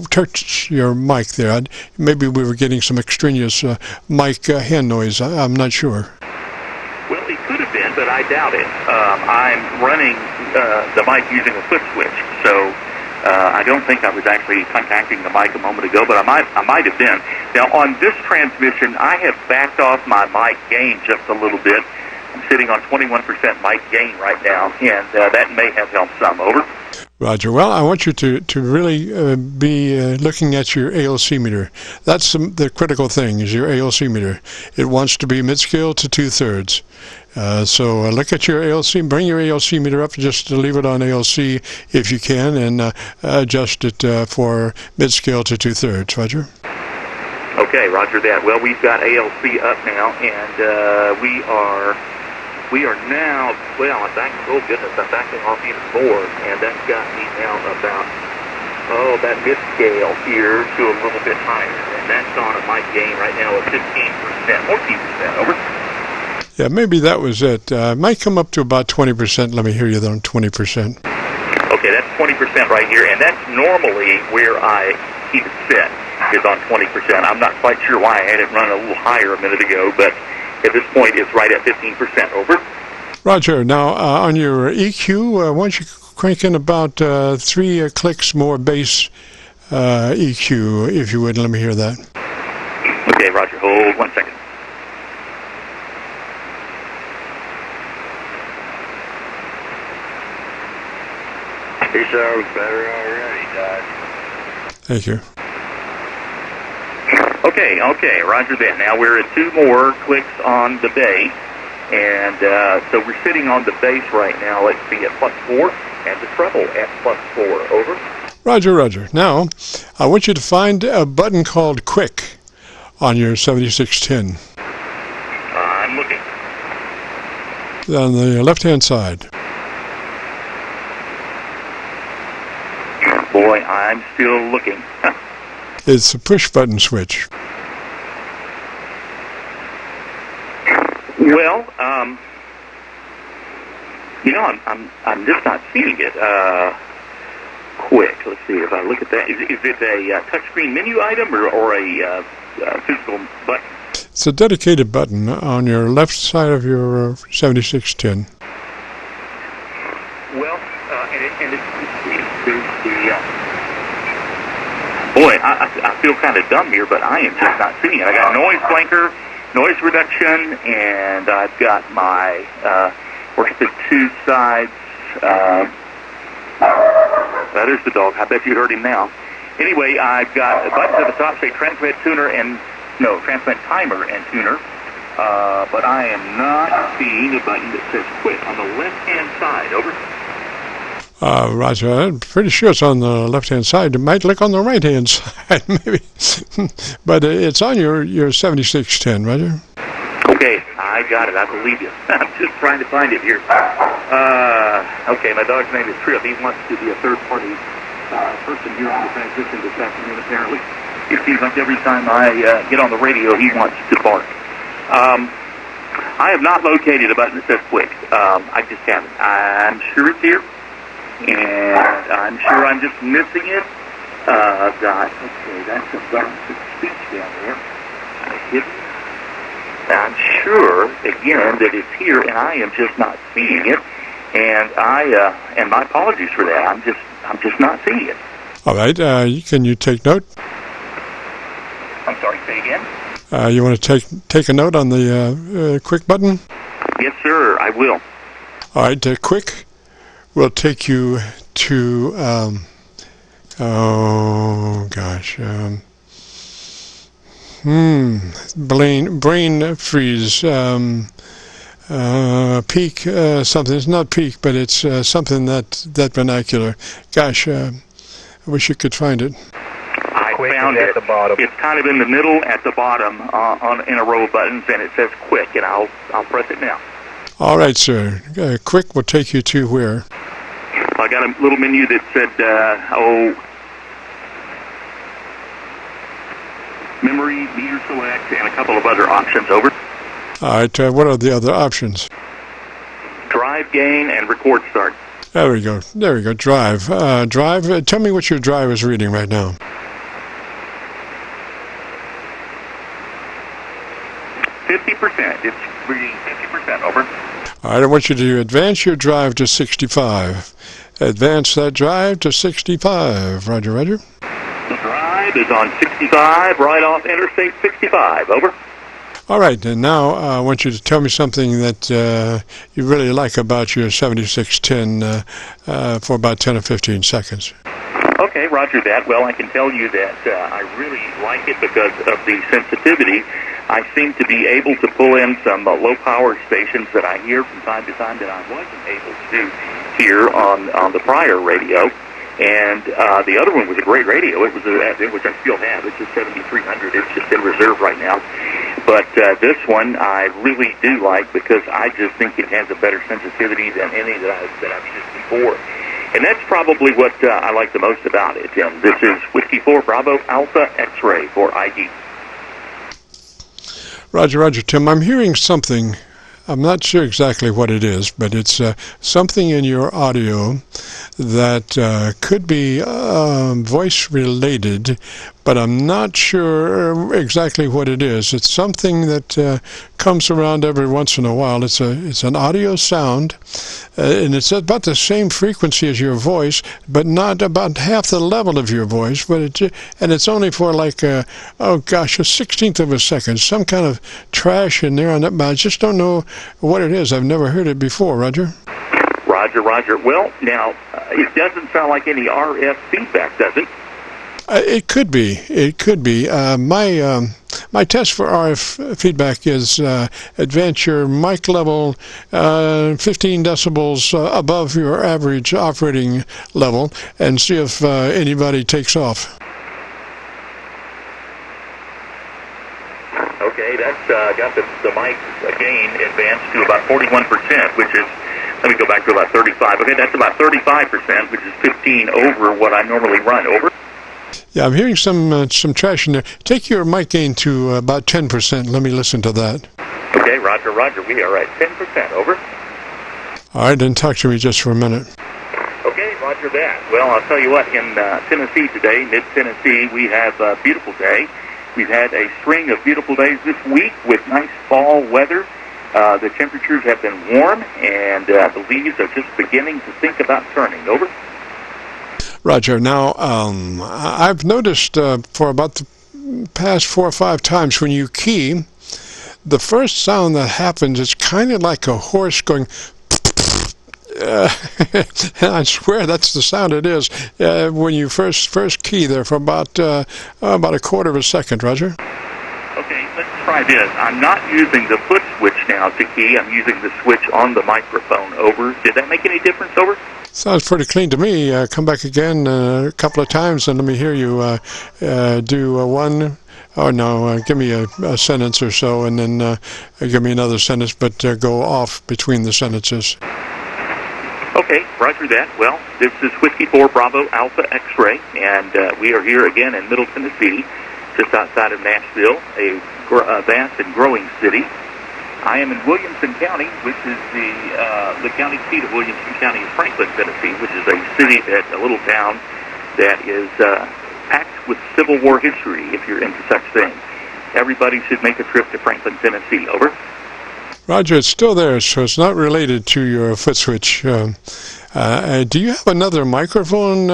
touch your mic there. Maybe we were getting some extraneous mic hand noise. I'm not sure. Well, it could have been, but I doubt it. I'm running the mic using a foot switch, so I don't think I was actually contacting the mic a moment ago, but I might have been. Now, on this transmission, I have backed off my mic gain just a little bit. I'm sitting on 21% mic gain right now, and that may have helped some. Over. Roger. Well, I want you to really be looking at your ALC meter. That's the critical thing, is your ALC meter. It wants to be mid-scale to 2/3. So look at your ALC, bring your ALC meter up, just leave it on ALC if you can, and adjust it for mid-scale to 2/3. Roger? Okay, roger that. Well, we've got ALC up now, and we are now, well, I'm backing off even more, and that's got me now about, that mid-scale here to a little bit higher, and that's on a mic gain right now of 15%, 14%, over. Yeah, maybe that was it. Might come up to about 20%. Let me hear you on 20%. Okay, that's 20% right here, and that's normally where I keep it set, is on 20%. I'm not quite sure why I had it run a little higher a minute ago, but at this point, it's right at 15%. Over. Roger. Now, on your EQ, why don't you crank in about 3 clicks more bass EQ, if you would. Let me hear that. Okay, roger. Hold 1 second. He sounds better already, Dodge. Thank you. Okay, roger that. Now we're at 2 more clicks on the bass, and so we're sitting on the bass right now. Let's see, at +4, and the treble at +4. Over. Roger, roger. Now, I want you to find a button called Quick on your 7610. I'm looking. On the left-hand side. Boy, I'm still looking. It's a push-button switch. Well, I'm just not seeing it. Quick. Let's see if I look at that. Is it a touchscreen menu item or a physical button? It's a dedicated button on your left side of your 7610. Well, and it's boy, I feel kind of dumb here, but I am just not seeing it. I got noise blanker, noise reduction, and I've got my works the 2 sides. There's the dog. I bet you heard him now. Anyway, I've got buttons at the top say transmit tuner and transmit timer and tuner. But I am not seeing a button that says quit on the left-hand side. Over. Roger, I'm pretty sure it's on the left-hand side. It might look on the right-hand side, maybe. But it's on your 7610, Roger. Okay, I got it. I believe you. I'm just trying to find it here. Okay, my dog's name is Trip. He wants to be a third-party person here on the transmission this afternoon, apparently. It seems like every time I get on the radio, he wants to bark. I have not located a button that says quick. I just haven't. I'm sure it's here, and I'm sure I'm just missing it. Okay, that's a button for speech down there. Hidden. I'm sure, again, that it's here, and I am just not seeing it. And and my apologies for that. I'm just not seeing it. All right. Can you take note? I'm sorry. Say again. You want to take a note on the quick button? Yes, sir. I will. All right. Quick will take you to. Brain freeze. Peak something. It's not peak, but it's something that vernacular. Gosh, I wish you could find it. I found it. At the bottom. It's kind of in the middle at the bottom in a row of buttons, and it says quick, and I'll press it now. All right, sir. Quick will take you to where? I got a little menu that said, memory, meter select, and a couple of other options. Over. All right, what are the other options? Drive, gain, and record start. There we go. Drive. Drive. Tell me what your drive is reading right now. 50%. It's reading 50%. Over. All right, I want you to advance your drive to 65. Advance that drive to 65. Roger, roger. The drive is on 65, right off Interstate 65. Over. All right, and now I want you to tell me something that you really like about your 7610 for about 10 or 15 seconds. Okay, roger that. Well, I can tell you that I really like it because of the sensitivity. I seem to be able to pull in some low-power stations that I hear from time to time that I wasn't able to hear on the prior radio. And the other one was a great radio. It was I still have. It's a 7300. It's just in reserve right now. But this one I really do like because I just think it has a better sensitivity than any that I've used before. And that's probably what I like the most about it. This is Whiskey 4 Bravo Alpha X-Ray for ID. Roger, roger, Tim. I'm hearing something. I'm not sure exactly what it is, but it's something in your audio that could be voice-related, but I'm not sure exactly what it is. It's something that comes around every once in a while. It's an audio sound, and it's about the same frequency as your voice, but not about half the level of your voice. But it's only for like a 16th of a second. Some kind of trash in there, and I just don't know what it is. I've never heard it before. Roger. Roger, Roger. Well, now, it doesn't sound like any RF feedback, does it? It could be. It could be. My test for RF feedback is advance your mic level 15 decibels above your average operating level and see if anybody takes off. Okay, that's got the mic gain advanced to about 41%, which is, let me go back to about 35. Okay, that's about 35%, which is 15 over what I normally run. Over. Yeah, I'm hearing some trash in there. Take your mic gain to about 10%. Let me listen to that. Okay, Roger, Roger. We are at 10%. Over. All right, then talk to me just for a minute. Okay, Roger that. Well, I'll tell you what, in Tennessee today, mid-Tennessee, we have a beautiful day. We've had a string of beautiful days this week with nice fall weather. The temperatures have been warm, and the leaves are just beginning to think about turning. Over. Roger. Now, I've noticed for about the past 4 or 5 times when you key, the first sound that happens is kind of like a horse going. And I swear that's the sound it is when you first key there for about a quarter of a second. Roger. Okay, let's try this. I'm not using the foot switch now to key. I'm using the switch on the microphone. Over. Did that make any difference? Over. Sounds pretty clean to me. Come back again a couple of times and let me hear you do one. Oh, no, give me a sentence or so and then give me another sentence, but go off between the sentences. Okay, roger that. Well, this is Whiskey 4 Bravo Alpha X-Ray, and we are here again in Middle Tennessee, just outside of Nashville, a vast and growing city. I am in Williamson County, which is the county seat of Williamson County is Franklin, Tennessee, which is a city, a little town that is packed with Civil War history, if you're into such things. Everybody should make a trip to Franklin, Tennessee. Over. Roger, it's still there, so it's not related to your foot switch. Do you have another microphone,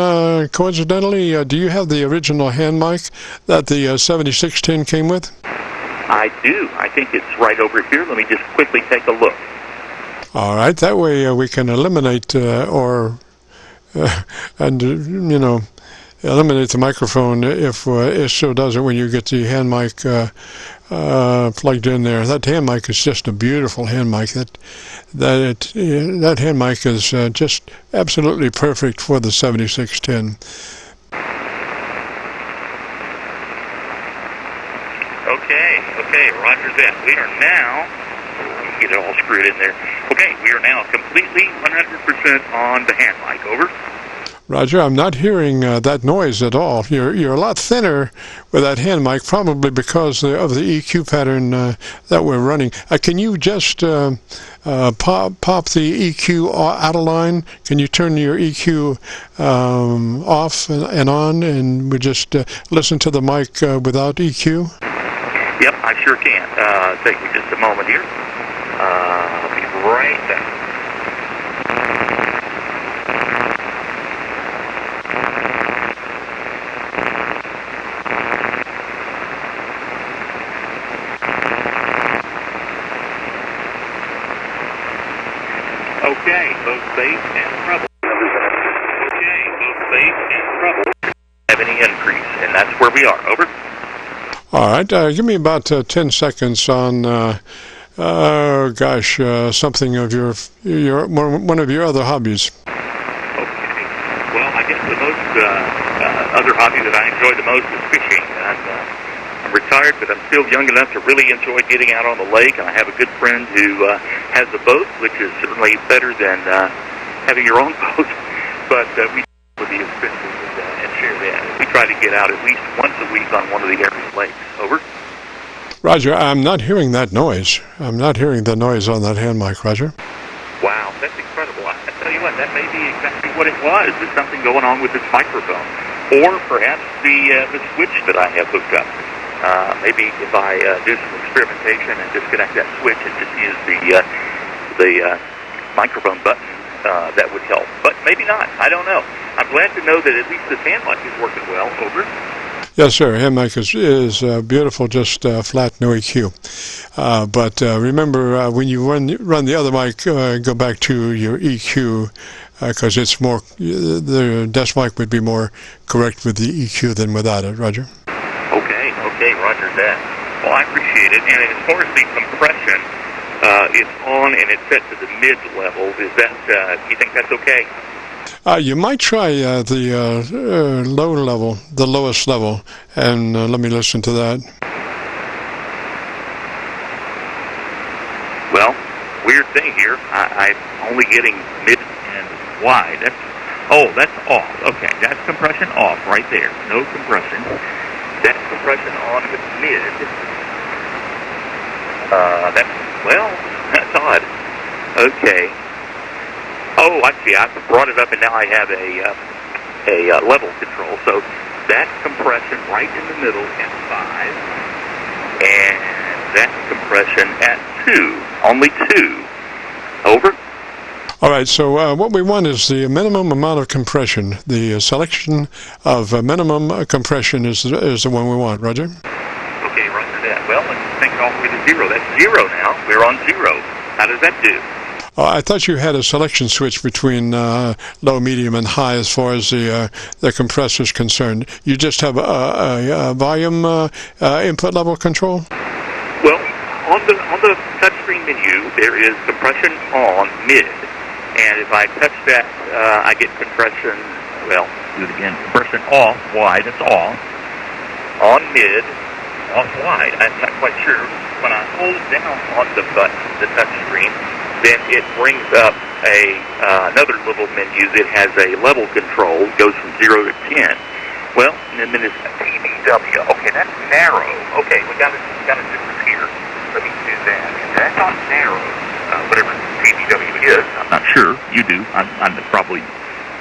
coincidentally? Do you have the original hand mic that the 7610 came with? I do. I think it's right over here. Let me just quickly take a look. All right. That way we can eliminate eliminate the microphone if it so does it when you get the hand mic plugged in there. That hand mic is just a beautiful hand mic. That hand mic is just absolutely perfect for the 7610. Okay, roger that. We are now, let me get it all screwed in there. Okay, we are now completely 100% on the hand mic. Over. Roger, I'm not hearing that noise at all. You're a lot thinner with that hand mic, probably because of the EQ pattern that we're running. Can you just pop the EQ out of line? Can you turn your EQ off and on, and we just listen to the mic without EQ? Yep, I sure can. Take me just a moment here. I'll be right back. Okay, both bass and treble. Okay, both bass and treble. Have any increase, and that's where we are. Over. All right, give me about 10 seconds on, something of your one of your other hobbies. Okay. Well, I guess the most other hobby that I enjoy the most is fishing. I'm retired, but I'm still young enough to really enjoy getting out on the lake, and I have a good friend who has a boat, which is certainly better than having your own boat, but we would be expensive and share that. We try to get out at least once a week on one of the area lakes. Over. Roger, I'm not hearing that noise. I'm not hearing the noise on that hand mic, Roger. Wow, that's incredible. I tell you what, that may be exactly what it was. There's something going on with this microphone. Or perhaps the switch that I have hooked up. Maybe if I do some experimentation and disconnect that switch and just use the microphone button, that would help. But maybe not. I don't know. I'm glad to know that at least this hand mic is working well. Over. Yes, sir. Hand mic is beautiful, just flat, no EQ. But remember, when you run the other mic, go back to your EQ, because it's more, the desk mic would be more correct with the EQ than without it. Roger. Okay, roger that. Well, I appreciate it. And as far as the compression, it's on and it's set to the mid level. Is that, you think that's okay? You might try the low level, the lowest level, and let me listen to that. Well, weird thing here. I'm only getting mid and wide. That's off. Okay, that's compression off right there. No compression. That's compression on with mid. That's odd. Okay. Oh, I see. I brought it up, and now I have a level control. So that's compression right in the middle at 5, and that's compression at 2. Only 2. Over. All right. So what we want is the minimum amount of compression. The selection of minimum compression is the one we want. Roger. Okay, roger that. Well, let's take it all the way to 0. That's 0 now. We're on 0. How does that do? I thought you had a selection switch between low, medium, and high as far as the compressor is concerned. You just have a volume input level control? Well, on the touchscreen menu, there is compression on mid. And if I touch that, I get compression, well, do it again, compression off, wide, it's off. On mid, off wide, I'm not quite sure. When I hold down on the button, the touchscreen, then it brings up another little menu that has a level control. It goes from 0 to 10. Well, and then it's TBW. Okay, that's narrow. Okay, we got a difference here. Let me do that. And that's not narrow. Whatever TBW is, I'm not sure. You do. I'm probably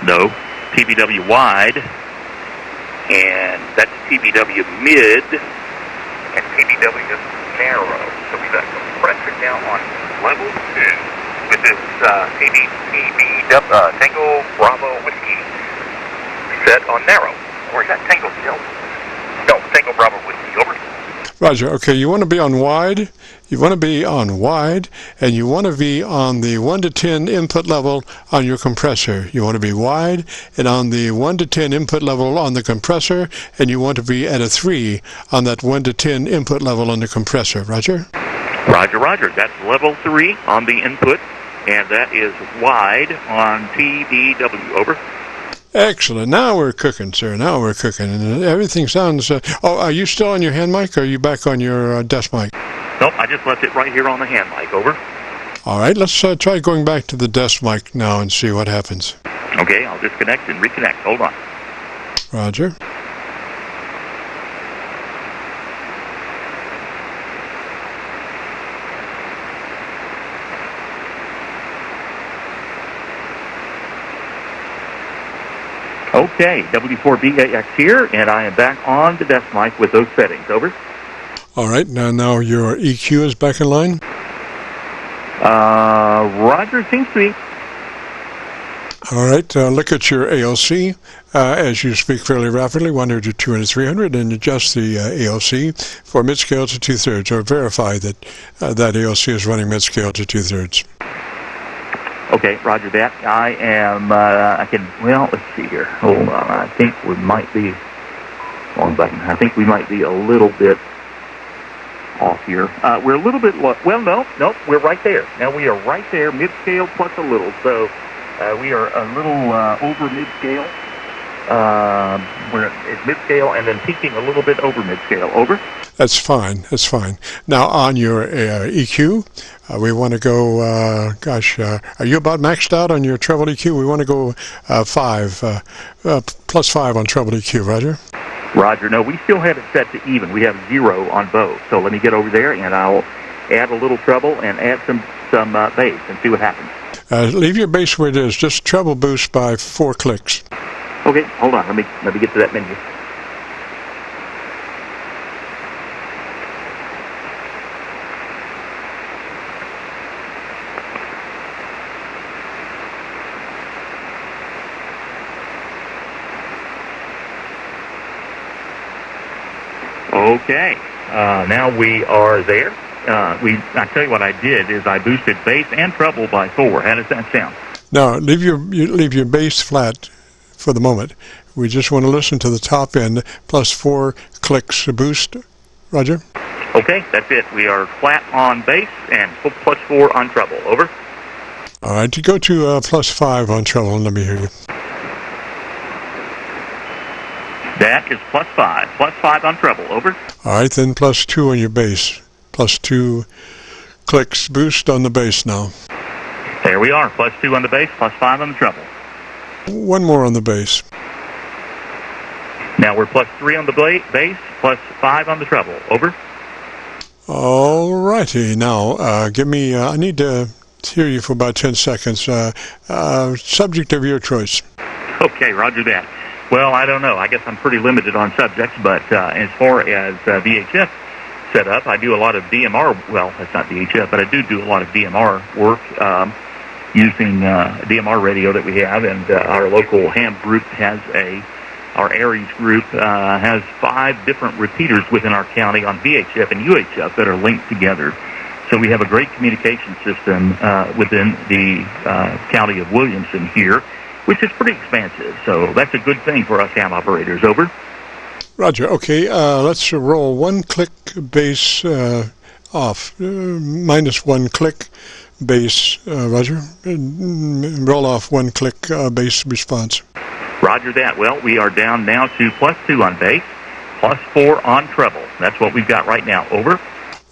no. TBW wide, and that's TBW mid, and TBW narrow. So we've got compression now on level 2 with this Tango Bravo Whiskey set on narrow. Or is that Tango still? No, Tango Bravo Whiskey. Over. Roger. Okay, you want to be on wide. You want to be on wide, and you want to be on the 1 to 10 input level on your compressor. You want to be wide and on the 1 to 10 input level on the compressor, and you want to be at a 3 on that 1 to 10 input level on the compressor. Roger? Roger. That's level 3 on the input, and that is wide on TBW. Over. Excellent. Now we're cooking, sir. Now we're cooking. And everything sounds... are you still on your hand mic, or are you back on your desk mic? Nope, I just left it right here on the hand mic. Over. All right, let's try going back to the desk mic now and see what happens. Okay, I'll disconnect and reconnect. Hold on. Roger. Okay, W4BAX here, and I am back on the desk mic with those settings. Over. All right, now your EQ is back in line? Roger, seems to be. All right, look at your ALC as you speak fairly rapidly, 100 to 200 to 300, and adjust the ALC for mid-scale to 2/3, or verify that that ALC is running mid-scale to 2/3. Okay, roger that. I am, let's see here. Hold on, I think we might be, I think we might be a little bit off here. We're a little bit low. Well, no, we're right there. Now we are right there, mid-scale plus a little. So we are a little over mid-scale. We're at mid-scale and then peaking a little bit over mid-scale. Over. That's fine. Now on your EQ, we want to go, are you about maxed out on your treble EQ? We want to go 5, plus 5 on treble EQ, Roger? Roger. No, we still have it set to even. We have 0 on both. So let me get over there, and I'll add a little treble and add some bass and see what happens. Leave your bass where it is. Just treble boost by 4 clicks. Okay, hold on. Let me get to that menu. Okay. Now we are there. I tell you what I did is I boosted bass and treble by 4. How does that sound? Now, leave your bass flat for the moment. We just want to listen to the top end, plus 4 clicks boost. Roger? Okay, that's it. We are flat on bass and plus 4 on treble. Over. All right, you go to plus 5 on treble and let me hear you. That is plus 5. Plus 5 on treble. Over. All right, then plus 2 on your bass. Plus 2 clicks boost on the bass now. There we are. Plus 2 on the bass, plus 5 on the treble. One more on the bass. Now we're plus 3 on the bass, plus 5 on the treble. Over. All righty. Now, give me, I need to hear you for about 10 seconds. Subject of your choice. Okay, roger that. Well, I don't know. I guess I'm pretty limited on subjects, but as far as VHF setup, I do a lot of DMR. Well, that's not VHF, but I do a lot of DMR work using DMR radio that we have, and our local ham group has our Aries group has 5 different repeaters within our county on VHF and UHF that are linked together. So we have a great communication system within the county of Williamson here, which is pretty expansive. So that's a good thing for us ham operators. Over. Roger. Okay, let's roll 1 click bass off. Minus 1 click bass, Roger. Roll off 1 click bass response. Roger that. Well, we are down now to plus 2 on bass, plus 4 on treble. That's what we've got right now. Over.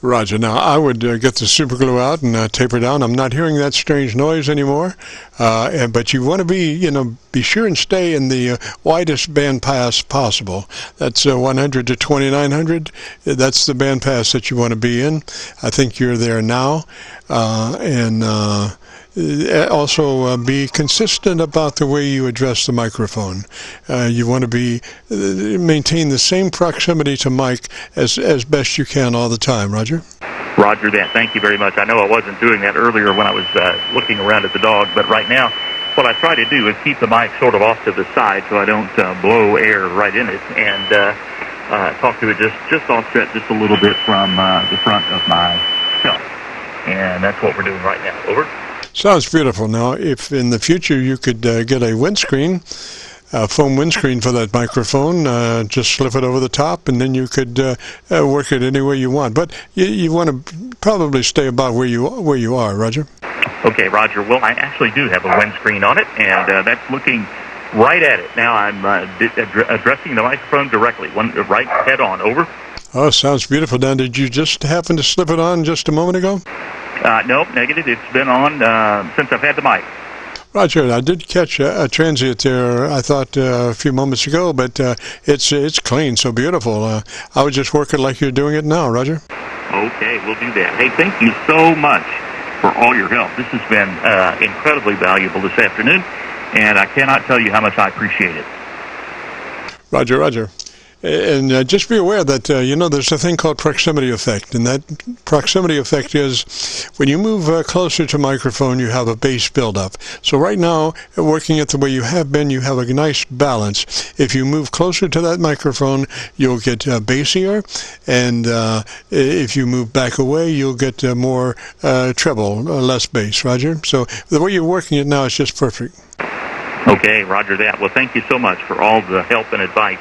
Roger. Now, I would get the super glue out and taper down. I'm not hearing that strange noise anymore. But you want to be sure and stay in the widest band pass possible. That's 100 to 2900. That's the band pass that you want to be in. I think you're there now. Also be consistent about the way you address the microphone. You want to maintain the same proximity to mic as best you can all the time. Roger? Roger that. Thank you very much. I know I wasn't doing that earlier when I was looking around at the dog, but right now what I try to do is keep the mic sort of off to the side so I don't blow air right in it, and talk to it just offset just a little bit from the front of myself. And that's what we're doing right now. Over. Sounds beautiful. Now, if in the future you could get a windscreen, a foam windscreen for that microphone, just slip it over the top, and then you could work it any way you want. But you want to probably stay about where you are, Roger. Okay, Roger. Well, I actually do have a windscreen on it, and that's looking right at it. Now I'm addressing the microphone directly, right head on. Over. Oh, sounds beautiful. Now, did you just happen to slip it on just a moment ago? No, negative. It's been on since I've had the mic. Roger, I did catch a transient there, I thought, a few moments ago, but it's clean, so beautiful. I would just work it like you're doing it now, Roger. Okay, we'll do that. Hey, thank you so much for all your help. This has been incredibly valuable this afternoon, and I cannot tell you how much I appreciate it. Roger, Roger. And just be aware that, there's a thing called proximity effect. And that proximity effect is when you move closer to microphone, you have a bass buildup. So right now, working it the way you have been, you have a nice balance. If you move closer to that microphone, you'll get bassier. And if you move back away, you'll get more treble, less bass, Roger. So the way you're working it now is just perfect. Okay, Roger that. Well, thank you so much for all the help and advice.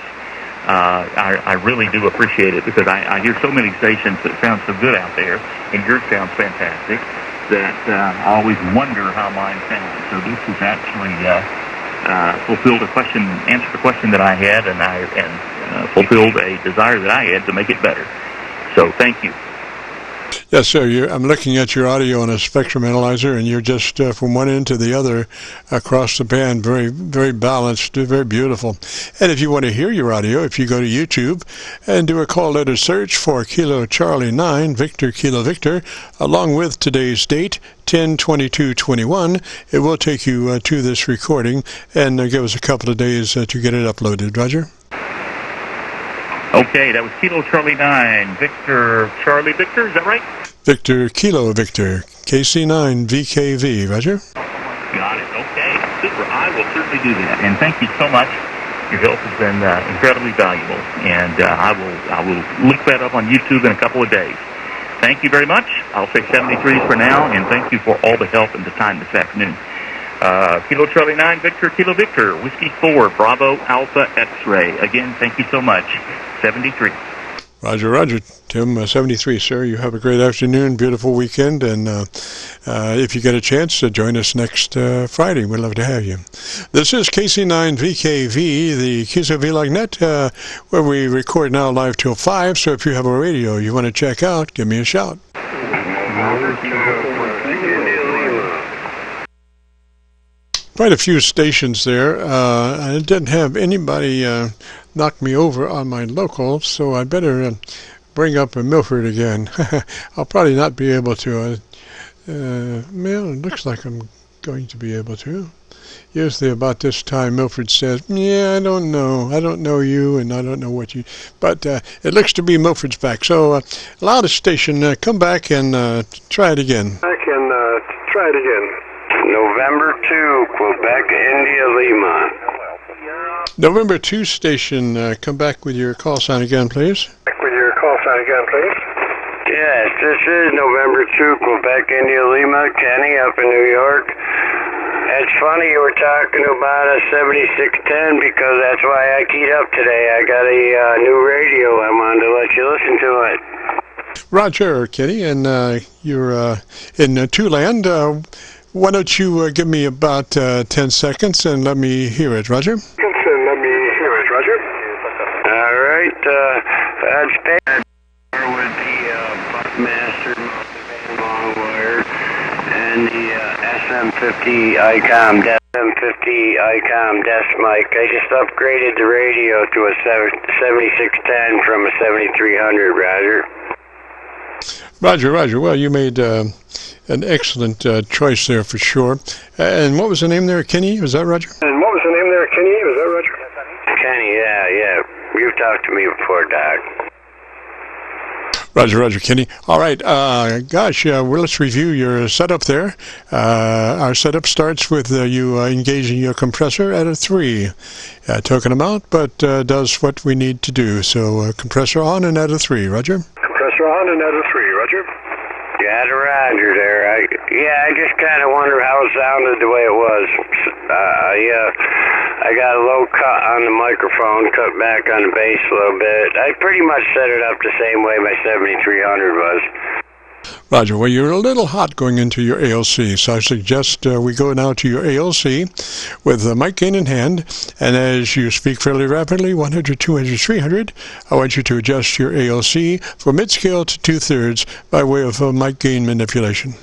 I really do appreciate it, because I hear so many stations that sound so good out there, and yours sounds fantastic, that I always wonder how mine sounds. So this has actually fulfilled answered a question that I had, and fulfilled a desire that I had to make it better. So thank you. Yes, sir. I'm looking at your audio on a spectrum analyzer, and you're just from one end to the other across the band, very, very balanced, very beautiful. And if you want to hear your audio, if you go to YouTube and do a call letter search for Kilo Charlie 9, Victor Kilo Victor, along with today's date, 10/22/21, it will take you to this recording and give us a couple of days to get it uploaded. Roger? Okay, that was Kilo Charlie 9, Victor Charlie Victor, is that right? Victor Kilo Victor, KC9VKV, Roger? Got it, okay, super. I will certainly do that. And thank you so much Your help has been incredibly valuable, and I will look that up on YouTube in a couple of days. Thank you very much. I'll say 73 for now, and thank you for all the help and the time this afternoon. Kilo Charlie 9, Victor, Kilo Victor, Whiskey 4, Bravo, Alpha, X-Ray. Again, thank you so much. 73. Roger, Roger. Tim, 73, sir. You have a great afternoon, beautiful weekend, and if you get a chance, join us next Friday. We'd love to have you. This is KC9VKV, the QSO-VLOG net, where we record now live till 5, so if you have a radio you want to check out, give me a shout. Quite a few stations there. I didn't have anybody knock me over on my local, so I better bring up Milford again. I'll probably not be able to. Well, it looks like I'm going to be able to. Usually about this time Milford says, yeah, I don't know you, and I don't know what you, but it looks to be Milford's back. So allow the station, come back and try it again. November 2, Quebec, India, Lima. November 2 station, come back with your call sign again, please. Yes, this is November 2, Quebec, India, Lima, Kenny up in New York. It's funny you were talking about a 7610 because that's why I keyed up today. I got a new radio. I wanted to let you listen to it. Roger, Kenny, and you're in Two-Land. Why don't you give me about 10 seconds and let me hear it, Roger? All right, that's with the Buckmaster long wire and the SM50 ICOM desk mic. I just upgraded the radio to a 7610 from a 7300, Roger. Roger. Well, you made an excellent choice there for sure. And what was the name there, Kenny? Was that Roger? Kenny, yeah. You've talked to me before, Doc. Roger, Kenny. All right, well, let's review your setup there. Our setup starts with you engaging your compressor at a 3. Token amount, but does what we need to do. So compressor on and at a 3, Roger? Got a Roger there. I just kind of wonder how it sounded the way it was. I got a low cut on the microphone, cut back on the bass a little bit. I pretty much set it up the same way my 7300 was. Roger, well, you're a little hot going into your ALC, so I suggest we go now to your ALC with the mic gain in hand, and as you speak fairly rapidly, 100, 200, 300, I want you to adjust your ALC from mid-scale to 2/3 by way of mic gain manipulation.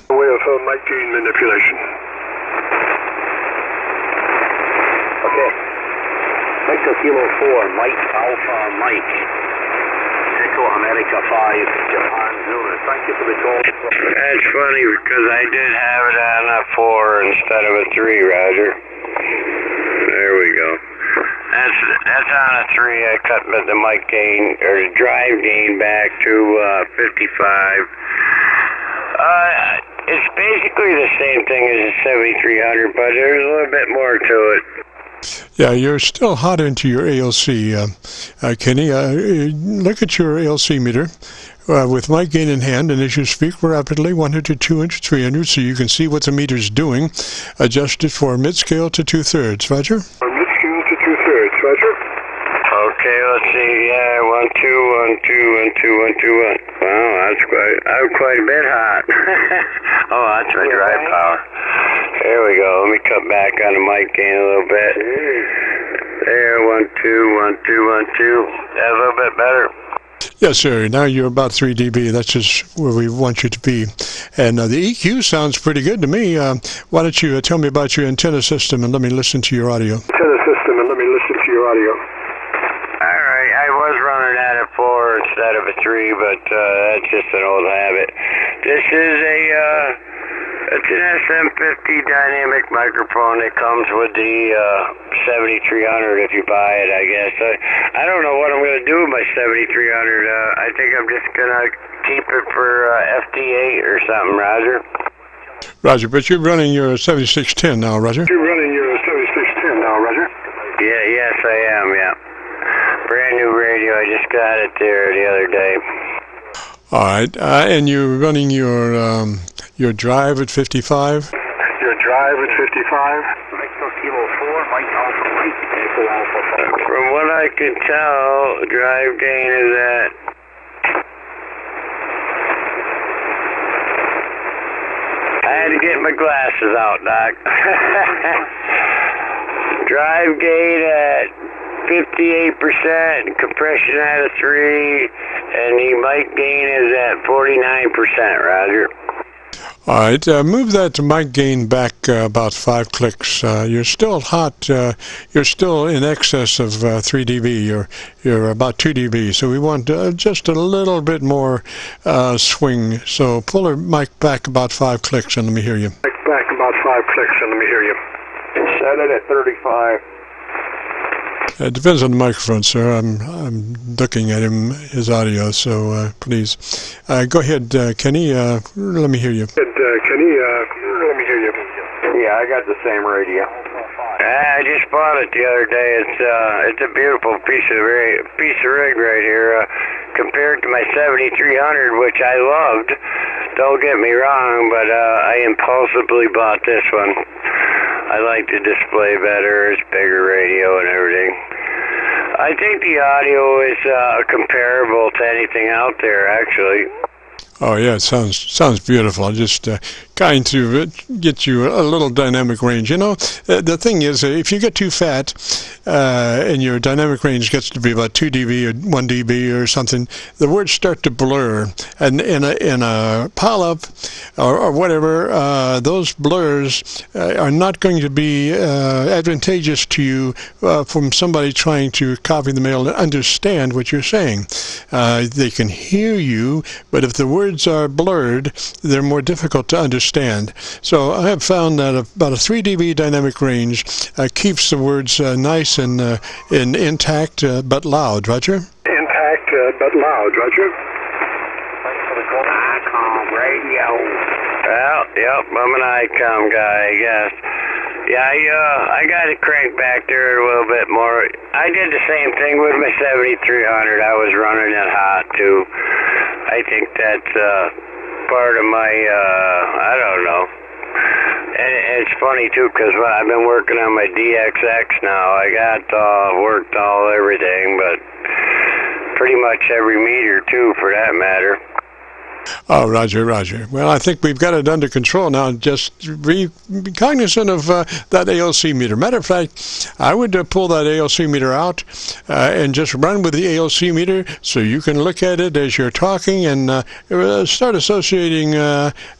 Okay. Victor Kilo 4, Mike Alpha Mike. Echo America 5, Japan Zulu. Thank you for the call. That's funny because I did have it on a 4 instead of a 3, Roger. There we go. That's on a 3. I cut the mic gain, or the drive gain back to 55. It's basically the same thing as a 7300, but there's a little bit more to it. Yeah, you're still hot into your ALC, Kenny. Look at your ALC meter with mic gain in hand, and as you speak rapidly, 100, 200, 300, so you can see what the meter's doing. Adjust it for mid-scale to 2/3, Roger? Okay, let's see. Yeah, 1, 2, 1, 2, 1, 2, 1, 2, 1. Wow, that's quite a bit hot. Oh, that's my drive power. There we go. Let me cut back on the mic gain a little bit. There, 1, 2, 1, 2, 1, 2. That's a little bit better. Yes, sir. Now you're about 3 dB. That's just where we want you to be. And the EQ sounds pretty good to me. Why don't you tell me about your antenna system and let me listen to your audio. All right. I was running at a 4 instead of a 3, but that's just an old habit. This is it's an SM50 dynamic microphone that comes with the 7300 if you buy it, I guess. I don't know what I'm going to do with my 7300. I think I'm just going to keep it for FT8 or something, Roger. Roger, but you're running your 7610 now, Roger? Yeah, yes, I am, yeah. Brand new radio. I just got it there the other day. All right, and you're running your drive at 55? Your drive at 55? Kilo 4, Mike Alpha, Mike, Echo Alpha. From what I can tell, drive gain is at... I had to get my glasses out, Doc. Drive gain at 58%, compression at a 3, and the mic gain is at 49%, Roger. All right, move that mic gain back about 5 clicks. You're still hot. You're still in excess of 3 dB. You're about 2 dB. So we want just a little bit more swing. So pull the mic back about 5 clicks and let me hear you. Mic back about 5 clicks and let me hear you. Set it at 35. It depends on the microphone, sir. I'm looking at his audio, so please. Go ahead, Kenny. Let me hear you. Kenny, let me hear you. Yeah, I got the same radio. I just bought it the other day. It's a beautiful piece of rig right here. Compared to my 7300, which I loved. Don't get me wrong, but I impulsively bought this one. I like the display better, it's bigger radio and everything. I think the audio is comparable to anything out there, actually. Oh yeah, it sounds beautiful. Just trying to get you a little dynamic range. You know, the thing is, if you get too fat and your dynamic range gets to be about 2 dB or 1 dB or something, the words start to blur. And in a pile-up or whatever, those blurs are not going to be advantageous to you from somebody trying to copy the mail and understand what you're saying. They can hear you, but if the words are blurred, they're more difficult to understand. So I have found that about a 3 dB dynamic range keeps the words nice and intact but loud. Roger? Intact but loud. Roger? ICOM radio. Well, yep, I'm an ICOM guy, I guess. Yeah, I got it cranked back there a little bit more. I did the same thing with my 7300. I was running it hot, too. I think that's part of my, I don't know. And it's funny, too, because I've been working on my DXX now. I got worked everything, but pretty much every meter, too, for that matter. Oh, Roger. Well, I think we've got it under control now. Just be cognizant of that ALC meter. Matter of fact, I would pull that ALC meter out and just run with the ALC meter so you can look at it as you're talking and start associating,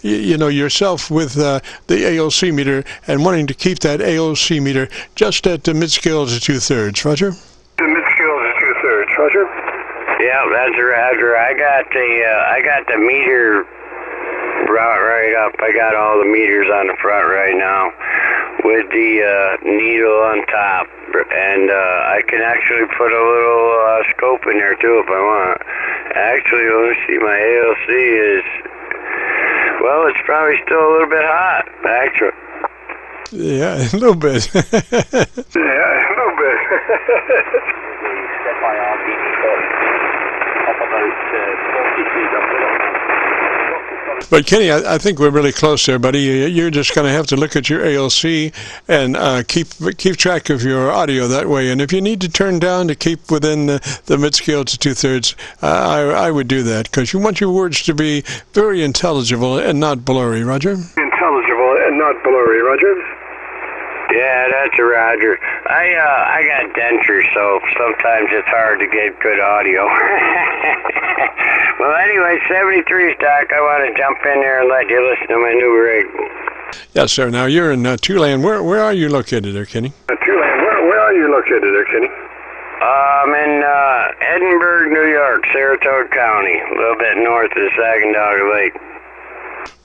yourself with the ALC meter and wanting to keep that ALC meter just at the mid-scale to 2/3. Roger? The mid-scale to 2/3. Roger? Yeah, that's Roger. I got the meter brought right up. I got all the meters on the front right now with the needle on top. And I can actually put a little scope in there too if I want. Actually, let me see, my ALC is, well, it's probably still a little bit hot, actually. Yeah, a little bit. Yeah, a little bit. But Kenny, I think we're really close there, buddy. You're just going to have to look at your ALC and keep track of your audio that way. And if you need to turn down to keep within the mid-scale to 2/3, I would do that because you want your words to be very intelligible and not blurry. Roger? Intelligible and not blurry. Roger? Yeah, that's a Roger. I got dentures, so sometimes it's hard to get good audio. Well, anyway, 73 stock. I want to jump in there and let you listen to my new rig. Yes, sir. Now you're in Tulane. Where are you located there, Kenny? Tulane. Where are you located there, Kenny? I'm in Edinburgh, New York, Saratoga County, a little bit north of Saginaw Lake.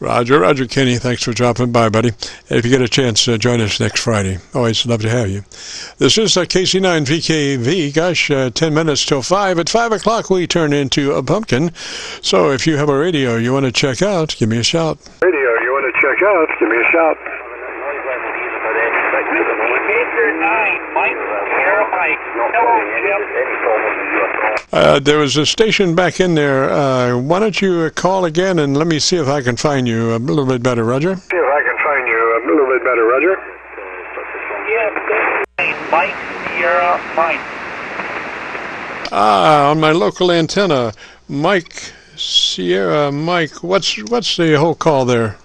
Roger, Kenny. Thanks for dropping by, buddy. If you get a chance, join us next Friday. Always love to have you. This is KC9VKV. Gosh, 10 minutes till 5. At 5 o'clock, we turn into a pumpkin. So if you have a radio you want to check out, give me a shout. Radio you want to check out, give me a shout. 9, Mike, Sierra Mike. Hello, Jim. There was a station back in there. Why don't you call again and let me see if I can find you a little bit better, Roger? See if I can find you a little bit better, Roger. Yes, Mike, Sierra Mike. On my local antenna, Mike, Sierra Mike. What's the whole call there?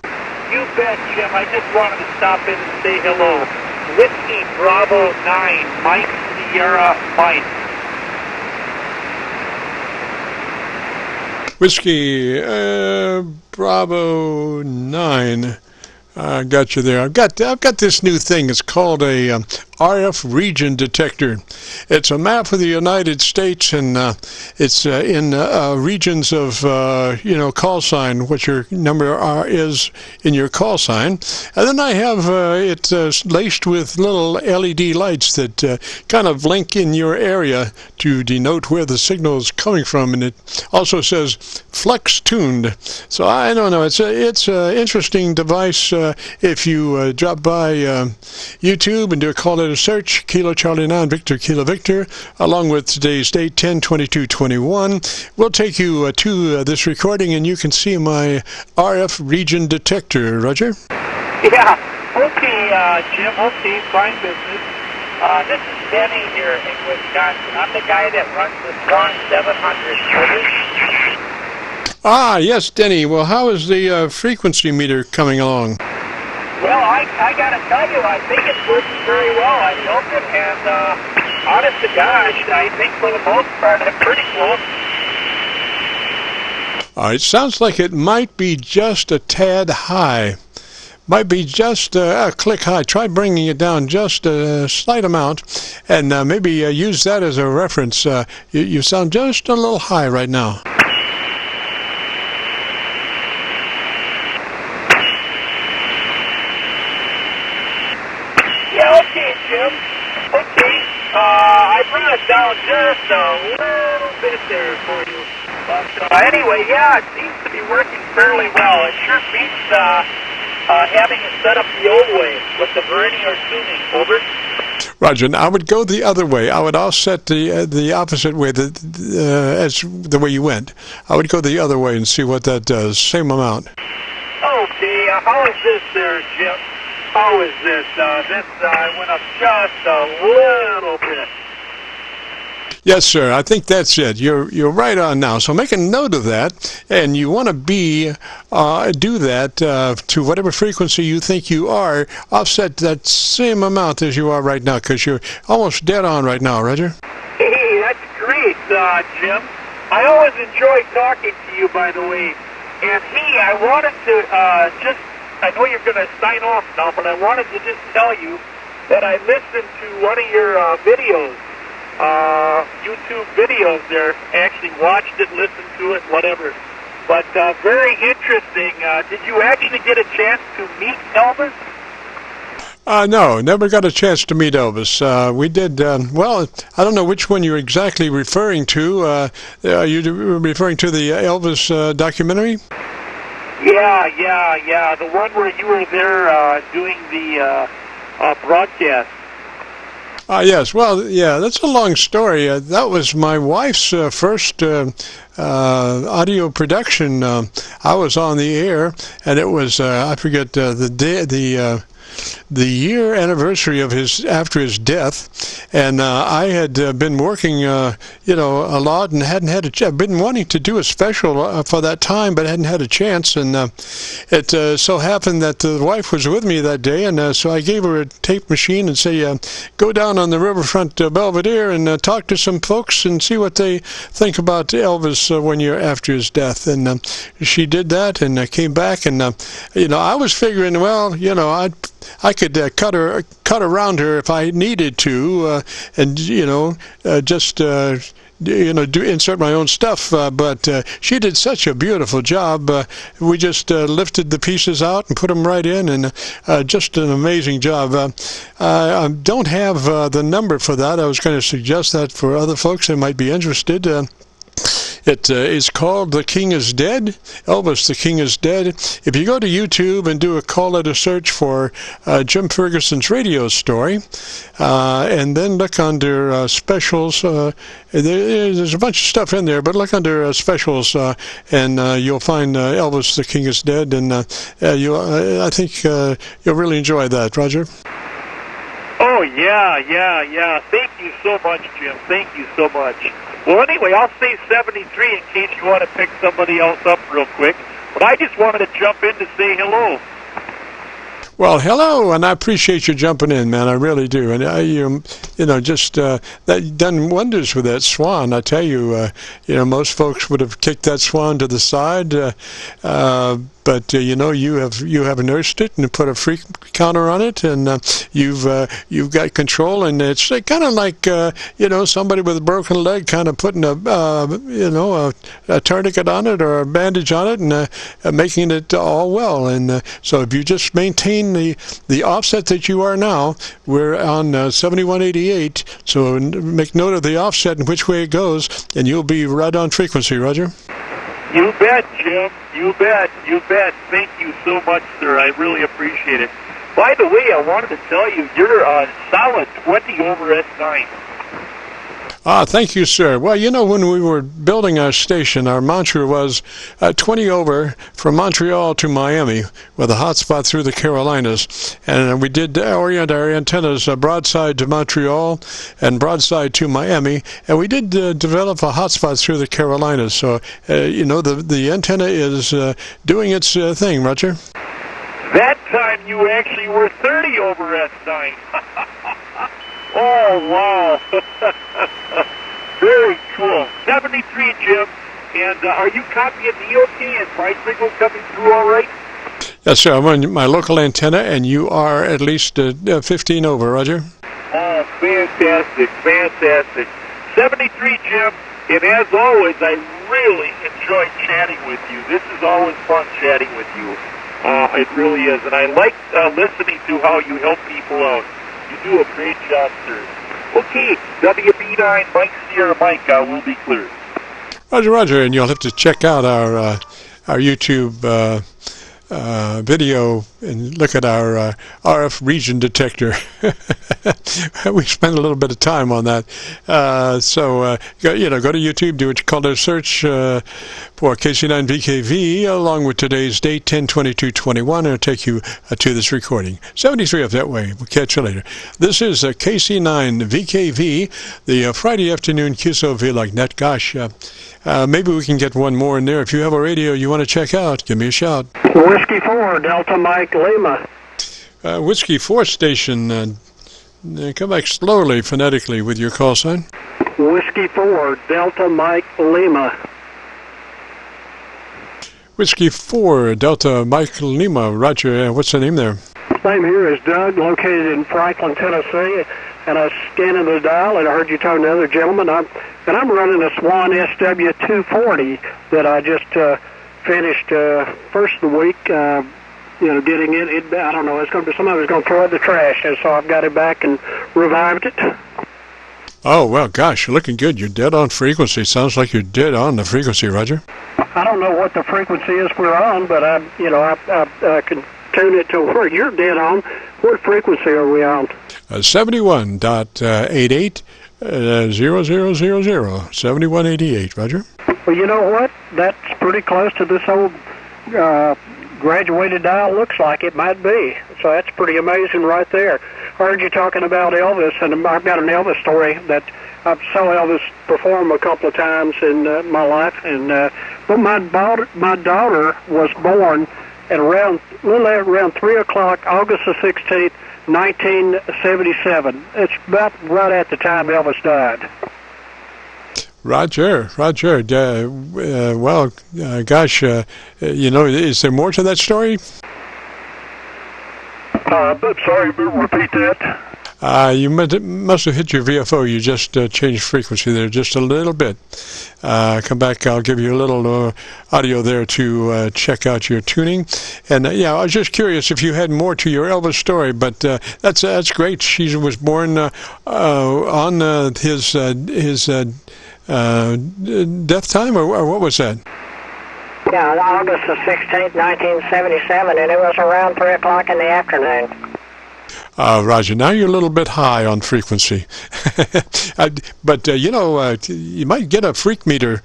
You bet, Jim. I just wanted to stop in and say hello. Whiskey Bravo 9, Mike, Sierra Mike. Whiskey Bravo 9. I got you there. I've got this new thing. It's called a RF region detector. It's a map of the United States, and it's in regions of call sign, what your number is in your call sign, and then I have it laced with little LED lights that kind of blink in your area to denote where the signal is coming from, and it also says flex tuned. So I don't know. It's an interesting device. If you drop by YouTube and do a call letter search, Kilo Charlie 9 Victor Kilo Victor, along with today's date 10/22/21, we'll take you to this recording, and you can see my RF region detector. Roger? Yeah. Okay, Jim. Okay, fine business. This is Denny here in Wisconsin. I'm the guy that runs the Swan 700. Ah, yes, Denny. Well, how is the frequency meter coming along? Well, I got to tell you, I think it's working very well. I built it, and honest to gosh, I think for the most part, I'm pretty close. It sounds like it might be just a tad high. Might be just a click high. Try bringing it down just a slight amount, and maybe use that as a reference. You sound just a little high right now. Okay, Jim. Okay. I brought it down just a little bit there for you. But anyway, yeah, it seems to be working fairly well. It sure beats having it set up the old way with the vernier tuning. Over. Roger. And I would go the other way. I would offset the opposite way as the way you went. I would go the other way and see what that does. Same amount. Okay. How is this there, Jim? How is this? This went up just a little bit. Yes, sir. I think that's it. You're right on now. So make a note of that, and you want to do that to whatever frequency you think you are. Offset that same amount as you are right now, because you're almost dead on right now, Roger. Hey, that's great, Jim. I always enjoy talking to you, by the way. And I wanted to I know you're going to sign off now, but I wanted to just tell you that I listened to one of your videos, YouTube videos there. Actually watched it, listened to it, whatever. But very interesting. Did you actually get a chance to meet Elvis? No, never got a chance to meet Elvis. We did, well, I don't know which one you're exactly referring to. Are you referring to the Elvis documentary? Yeah. The one where you were there doing the broadcast. Yes. Well, yeah, that's a long story. That was my wife's first audio production. I was on the air, and it was, I forget the year anniversary of after his death, and I had been working, a lot, and hadn't had I've been wanting to do a special for that time, but hadn't had a chance. And it so happened that the wife was with me that day, and so I gave her a tape machine and say, go down on the riverfront Belvedere and talk to some folks and see what they think about Elvis 1 year after his death. And she did that, and came back, and I was figuring, well, I could cut around her if I needed to, and just insert my own stuff. But she did such a beautiful job. We just lifted the pieces out and put them right in, and just an amazing job. I don't have the number for that. I was going to suggest that for other folks that might be interested. It is called The King is Dead. Elvis, The King is Dead. If you go to YouTube and do a call it a search for Jim Ferguson's radio story, and then look under specials, there's a bunch of stuff in there, but look under specials, and you'll find Elvis, The King is Dead, and I think you'll really enjoy that, Roger. Oh, yeah. Thank you so much, Jim. Thank you so much. Well, anyway, I'll say 73 in case you want to pick somebody else up real quick. But I just wanted to jump in to say hello. Well, hello, and I appreciate you jumping in, man. I really do. And just that done wonders with that swan. I tell you, most folks would have kicked that swan to the side, but you have nursed it and put a freak counter on it, and you've got control. And it's kind of like somebody with a broken leg, kind of putting a tourniquet on it or a bandage on it, and making it all well. And so if you just maintain the offset that you are now, we're on 7188. So make note of the offset and which way it goes, and you'll be right on frequency, Roger. You bet, Jim. You bet. Thank you so much, sir. I really appreciate it. By the way, I wanted to tell you, you're a solid 20 over S9. Thank you, sir. Well, when we were building our station, our mantra was 20 over from Montreal to Miami with a hotspot through the Carolinas. And we did orient our antennas broadside to Montreal and broadside to Miami. And we did develop a hotspot through the Carolinas. So, the antenna is doing its thing, Roger. That time you actually were 30 over S9. Oh, wow. Very cool. 73, Jim. And are you copying the OK and my signal coming through all right? Yes, sir. I'm on my local antenna, and you are at least 15 over, Roger. Oh, fantastic. 73, Jim. And as always, I really enjoy chatting with you. This is always fun chatting with you. It really is. And I like listening to how you help people out. You do a great job, sir. Okay, WB9, Mike Sierra Mike, will be clear. Roger, and you'll have to check out our YouTube video and look at our RF region detector. We spent a little bit of time on that. So go to YouTube, do what you call a search for KC9VKV along with today's date, 10/22/21, and it'll take you to this recording. 73 up that way. We'll catch you later. This is KC9VKV, the Friday afternoon QSO-VLOG net. Gosh, maybe we can get one more in there. If you have a radio you want to check out, give me a shout. Whiskey 4, Delta Mike Lima. Whiskey 4 station, come back slowly, phonetically, with your call sign. Whiskey 4, Delta Mike Lima. Whiskey 4, Delta Mike Lima. Roger, what's the name there? Name here is Doug, located in Franklin, Tennessee, and I was scanning the dial, and I heard you talking to other gentlemen. I'm running a Swan SW240 that I just finished first of the week. Getting it. I don't know. It's going to be somebody's going to throw it in the trash, and so I've got it back and revived it. Oh well, gosh, you're looking good. You're dead on frequency. Sounds like you're dead on the frequency, Roger. I don't know what the frequency is we're on, but I can tune it to where you're dead on. What frequency are we on? 71.88 0000 7188. Roger. Well, you know what? That's pretty close to this old graduated dial. Looks like it might be. So that's pretty amazing right there. I heard you talking about Elvis, and I've got an Elvis story that I saw Elvis perform a couple of times in my life. And but my daughter was born at around 3 o'clock, August the 16th, 1977. It's about right at the time Elvis died. Roger. Gosh, is there more to that story? Sorry, repeat that. You must have hit your VFO. You just changed frequency there just a little bit. Come back. I'll give you a little audio there to check out your tuning. And I was just curious if you had more to your Elvis story. But that's great. She was born on his death time, or what was that? Yeah, August the 16th, 1977, and it was around 3 o'clock in the afternoon. Roger, now you're a little bit high on frequency. But, you might get a freak meter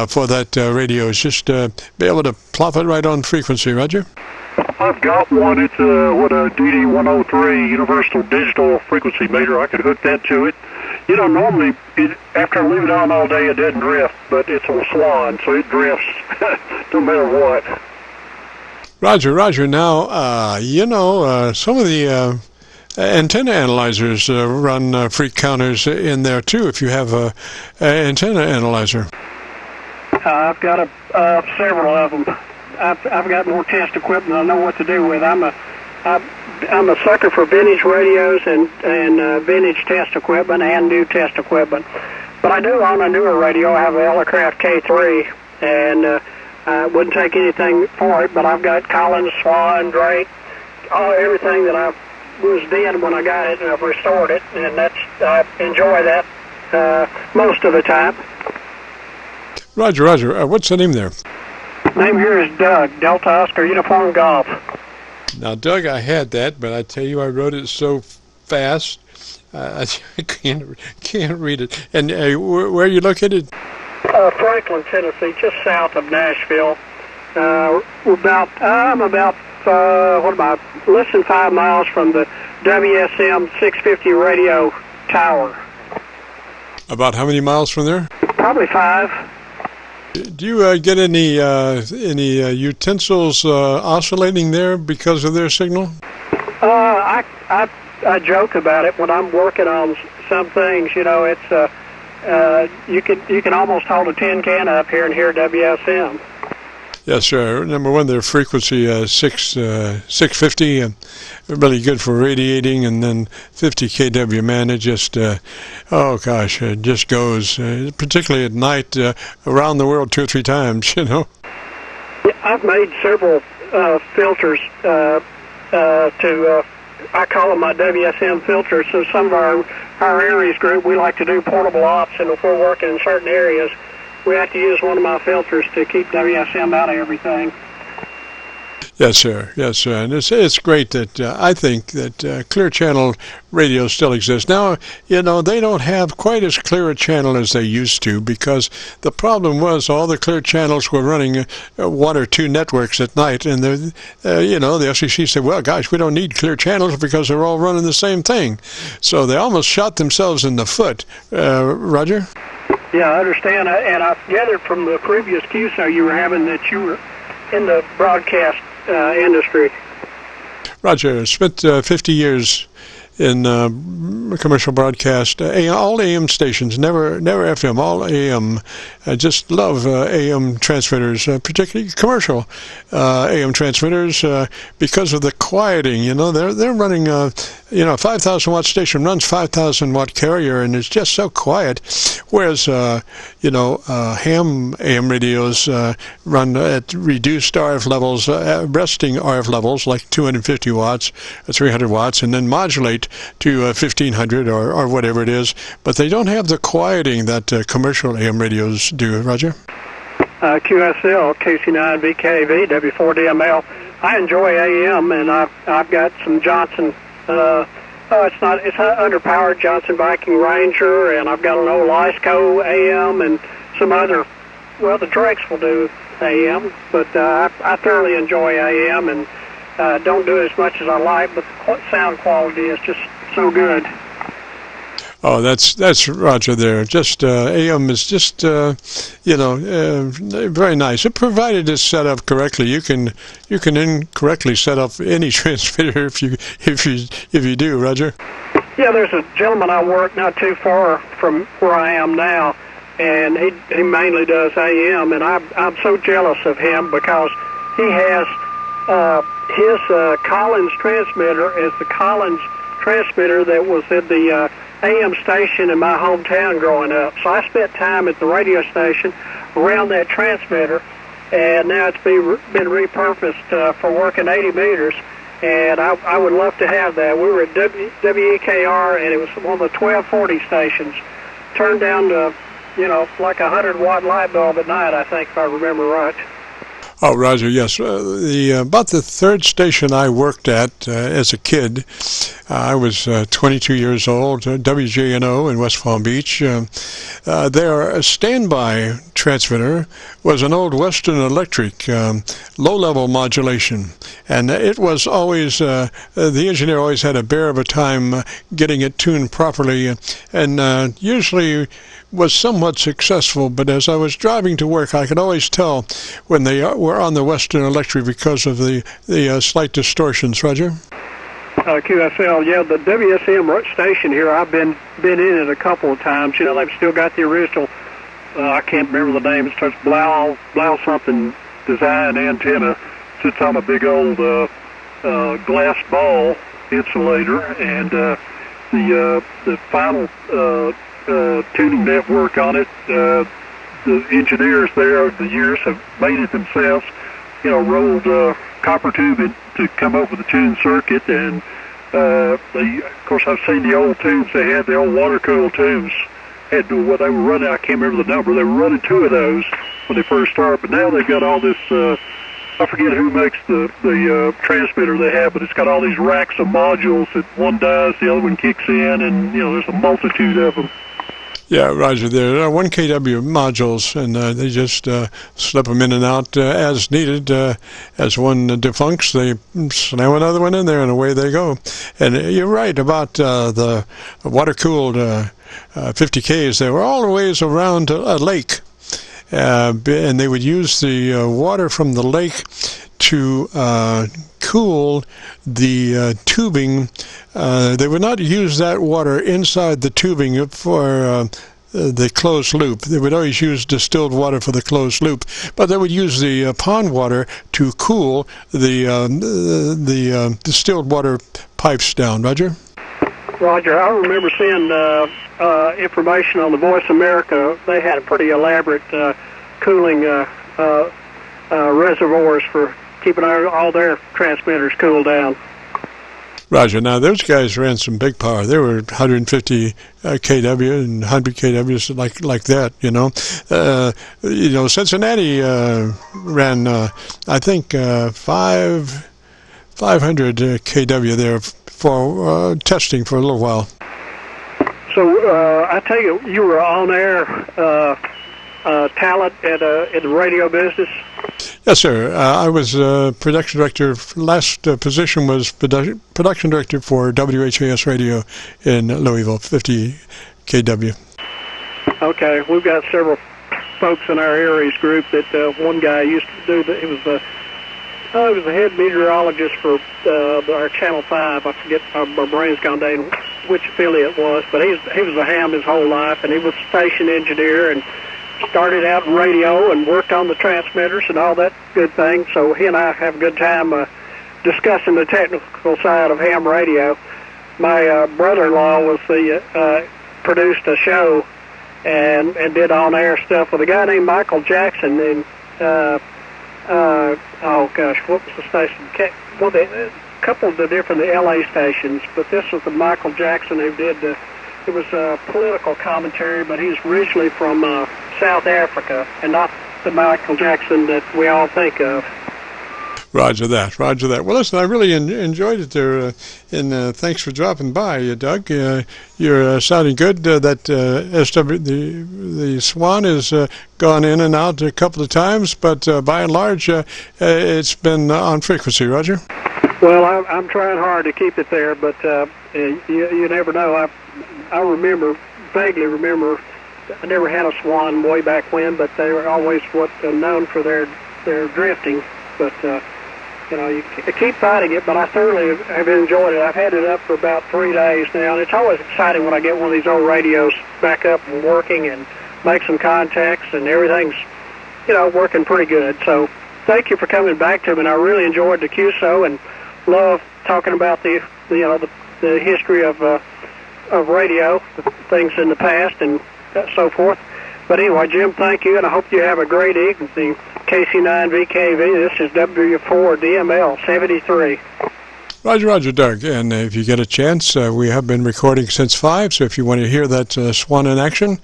for that radio. It's just be able to plop it right on frequency, Roger. I've got one. It's with a DD103 Universal Digital Frequency Meter. I could hook that to it. Normally, after I leave it on all day, it doesn't drift, but it's on Swan, so it drifts no matter what. Roger. Now, some of the antenna analyzers run freak counters in there, too, if you have an antenna analyzer. I've got several of them. I've got more test equipment than I know what to do with. I'm a sucker for vintage radios and vintage test equipment and new test equipment. But I do own a newer radio. I have an Elecraft K3, and I wouldn't take anything for it, but I've got Collins, Swan, Drake, everything that I was dead when I got it, and I've restored it, and I enjoy that most of the time. Roger. What's the name there? Name here is Doug, Delta Oscar Uniform Golf. Now, Doug, I had that, but I tell you, I wrote it so fast, I can't read it. And where are you located? Franklin, Tennessee, just south of Nashville. I'm about less than 5 miles from the WSM 650 radio tower. About how many miles from there? Probably 5. Do you get any utensils oscillating there because of their signal? I joke about it when I'm working on some things. It's you can almost hold a tin can up here and hear WSM. Yes, sir. Number one, their frequency 650, really good for radiating, and then 50 kW, man, it just, it just goes, particularly at night, around the world 2 or 3 times, Yeah, I've made several filters I call them my WSM filters. So some of our areas group, we like to do portable ops, and if we're working in certain areas, we have to use one of my filters to keep WSM out of everything. Yes, sir. And it's great that I think that clear channel radios still exist. Now, they don't have quite as clear a channel as they used to, because the problem was all the clear channels were running 1 or 2 networks at night, and the FCC said, well, gosh, we don't need clear channels because they're all running the same thing. So they almost shot themselves in the foot. Roger? Yeah, I understand, and I gathered from the previous QSO you were having that you were in the broadcast industry. Roger, spent 50 years in commercial broadcast, all AM stations, never FM, all AM. I just love AM transmitters, particularly commercial AM transmitters, because of the quieting. They're running a 5,000 watt station runs 5,000 watt carrier, and it's just so quiet. Whereas ham AM radios run at reduced RF levels, resting RF levels like 250 watts, 300 watts, and then modulate to 1,500 or whatever it is. But they don't have the quieting that commercial AM radios do. Roger? QSL, KC9VKV, W4DML. I enjoy AM, and I've got some Johnson. It's underpowered Johnson Viking Ranger, and I've got an old Lysco AM and some other. Well, the Drakes will do AM, but I thoroughly enjoy AM, and don't do it as much as I like, but the sound quality is just so good. Oh, that's Roger there. Just AM is just very nice. Provided it's set up correctly. You can incorrectly set up any transmitter if you do, Roger. Yeah, there's a gentleman I work not too far from where I am now, and he mainly does AM, and I'm so jealous of him because he has his Collins transmitter is the Collins transmitter that was at the AM station in my hometown growing up. So I spent time at the radio station around that transmitter, and now it's been repurposed for working 80 meters, and I would love to have that. We were at WEKR, and it was one of the 1240 stations. Turned down to like a 100-watt light bulb at night, I think, if I remember right. Oh, Roger, yes. About the third station I worked at as a kid, I was 22 years old, WJNO in West Palm Beach. Their standby transmitter was an old Western Electric low-level modulation, and it was always, the engineer always had a bear of a time getting it tuned properly, and usually was somewhat successful, but as I was driving to work, I could always tell when they were on the Western Electric because of the slight distortions. Roger? QSL, yeah, the WSM station here, I've been in it a couple of times. They've still got the original, I can't remember the name, it starts Blau something design antenna. Sits on a big old glass ball insulator, and the final tuning network on it, the engineers there over the years have made it themselves, rolled copper tube to come up with a tune circuit, and of course I've seen the old tubes. They had the old water-cooled tubes. Had to, what they were running, I can't remember the number, they were running 2 of those when they first started, but now they've got all this, I forget who makes the transmitter they have, but it's got all these racks of modules that one does, the other one kicks in, and there's a multitude of them. Yeah, Roger. There are 1 kW modules, and they just slip them in and out as needed. As one defuncts, they slam another one in there, and away they go. And you're right about the water-cooled 50Ks. They were all the ways around a lake, and they would use the water from the lake to cool the tubing. They would not use that water inside the tubing for the closed loop. They would always use distilled water for the closed loop, but they would use the pond water to cool the distilled water pipes down. Roger? Roger, I remember seeing information on the Voice America. They had a pretty elaborate cooling reservoirs for keeping all their transmitters cooled down. Roger. Now, those guys ran some big power. They were 150 kW and 100 kWs like that, Cincinnati ran, I think, 500 kW there for testing for a little while. So, I tell you, you were on air talent in the radio business? Yes, sir. I was production director. Last position was production director for WHAS Radio in Louisville, 50 kW. Okay, we've got several folks in our Aries group that one guy used to do. He was the head meteorologist for our Channel 5. I forget, my brain's gone down which affiliate it was, but he was a ham his whole life, and he was a station engineer and started out in radio and worked on the transmitters and all that good thing. So he and I have a good time discussing the technical side of ham radio. My brother-in-law was produced a show and did on-air stuff with a guy named Michael Jackson. And oh gosh, what was the station? Well, a couple of the different LA stations, but this was the Michael Jackson who did it was political commentary, but he's originally from South Africa, and not the Michael Jackson that we all think of. Roger that. Well, listen, I really enjoyed it there, and thanks for dropping by, Doug. You're sounding good. That the Swan has gone in and out a couple of times, but by and large, it's been on frequency, Roger. Well, I'm trying hard to keep it there, but you never know. I vaguely remember, I never had a Swan way back when, but they were always known for their drifting. But you keep fighting it. But I thoroughly have enjoyed it. I've had it up for about 3 days now, and it's always exciting when I get one of these old radios back up and working and make some contacts, and everything's working pretty good. So thank you for coming back to me. And I really enjoyed the QSO and love talking about the history of radio, things in the past, and so forth. But anyway, Jim, thank you, and I hope you have a great evening. KC9VKV, this is W4DML 73. Roger, Doug. And if you get a chance, we have been recording since 5, so if you want to hear that Swan in action,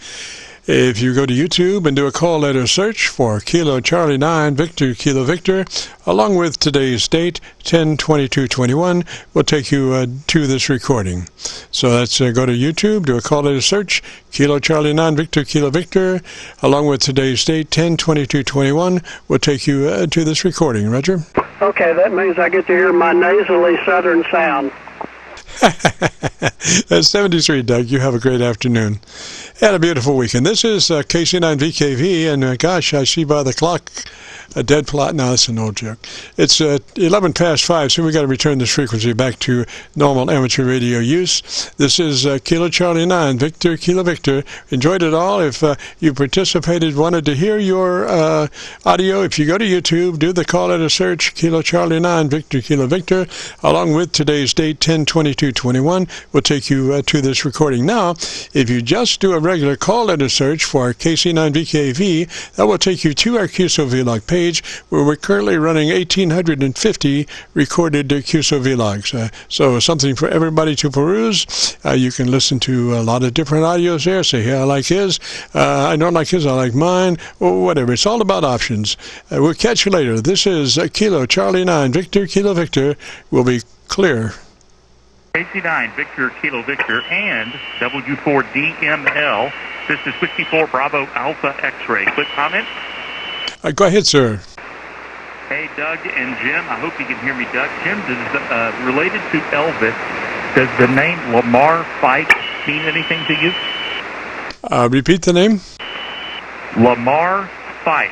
If you go to YouTube and do a call letter search for Kilo Charlie 9 Victor Kilo Victor, along with today's date, 10/22/21, will take you to this recording. So that's go to YouTube, do a call letter search, Kilo Charlie 9 Victor Kilo Victor, along with today's date, 10/22/21, will take you to this recording. Roger? Okay, that means I get to hear my nasally southern sound. That's 73, Doug. You have a great afternoon. And a beautiful weekend. This is KC9VKV, and gosh, I see by the clock a dead plot. No, that's an old joke. It's 11 past 5, so we got to return this frequency back to normal amateur radio use. This is Kilo Charlie 9 Victor Kilo Victor. Enjoyed it all. If you participated, wanted to hear your audio, if you go to YouTube, do the call letter search, Kilo Charlie 9 Victor Kilo Victor, along with today's date, 10/22/21, will take you to this recording. Now, if you just do a regular call letter search for KC9VKV, that will take you to our QSO-VLOG page, where we're currently running 1,850 recorded QSO-VLOGs. So something for everybody to peruse. You can listen to a lot of different audios there. Say, hey, I like his. I don't like his. I like mine. Or whatever. It's all about options. We'll catch you later. This is Kilo Charlie 9 Victor Kilo Victor. We'll be clear. KC9 Victor Kilo Victor and W4DML. This is 64 Bravo Alpha X-ray. Quick comment? Go ahead, sir. Hey, Doug and Jim. I hope you can hear me, Doug. Jim, related to Elvis, does the name Lamar Fike mean anything to you? Repeat the name. Lamar Fike.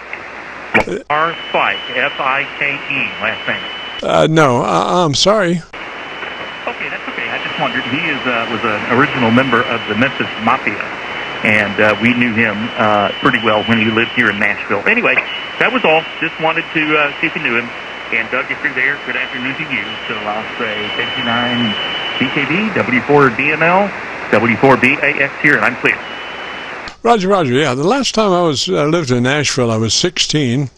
Lamar Fike. F-I-K-E. Last name. No, I'm sorry. Okay, that's okay. I just wondered. He was an original member of the Memphis Mafia, and we knew him pretty well when he lived here in Nashville. Anyway, that was all. Just wanted to see if you knew him. And Doug, if you're there, good afternoon to you. So I'll say KC9VKV, W4DML, W4BAX here, and I'm clear. Roger, Roger. Yeah, the last time I lived in Nashville, I was 16,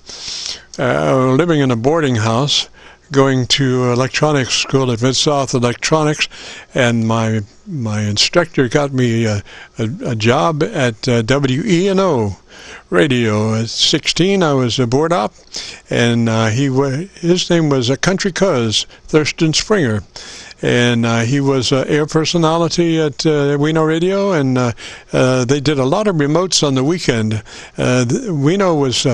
living in a boarding house, going to electronics school at Mid-South Electronics, and my instructor got me a job at WENO radio. At 16, I was a board op, and his name was Country Cuz, Thurston Springer. And he was air personality at Weno Radio, and they did a lot of remotes on the weekend. Weno was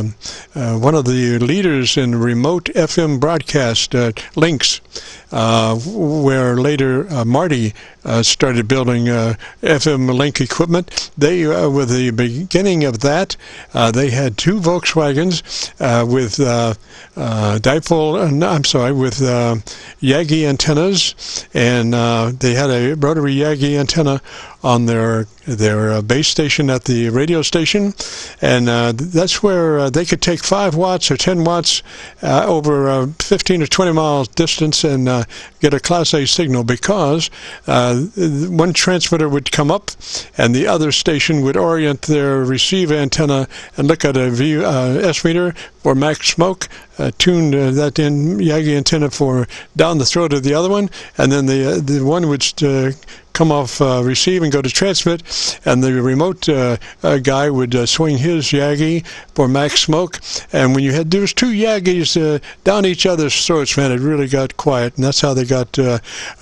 one of the leaders in remote FM broadcast links, where later Marty started building FM link equipment. They, with the beginning of that, they had two Volkswagens with with Yagi antennas, and they had a rotary Yagi antenna on their base station at the radio station, and that's where they could take 5 watts or 10 watts over 15 or 20 miles distance and get a Class A signal, because one transmitter would come up and the other station would orient their receive antenna and look at a S meter for max smoke, tune that in Yagi antenna for down the throat of the other one, and then the one would come off receive and go to transmit, and the remote guy would swing his Yagi for max smoke. And when you had those two Yagis down each other's throats, man, it really got quiet, and that's how they got a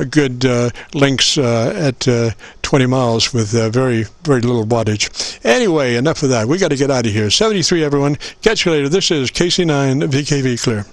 good links at 20 miles with very, very little wattage. Anyway, enough of that. We got to get out of here. 73, everyone. Catch you later. This is KC9VKV Clear.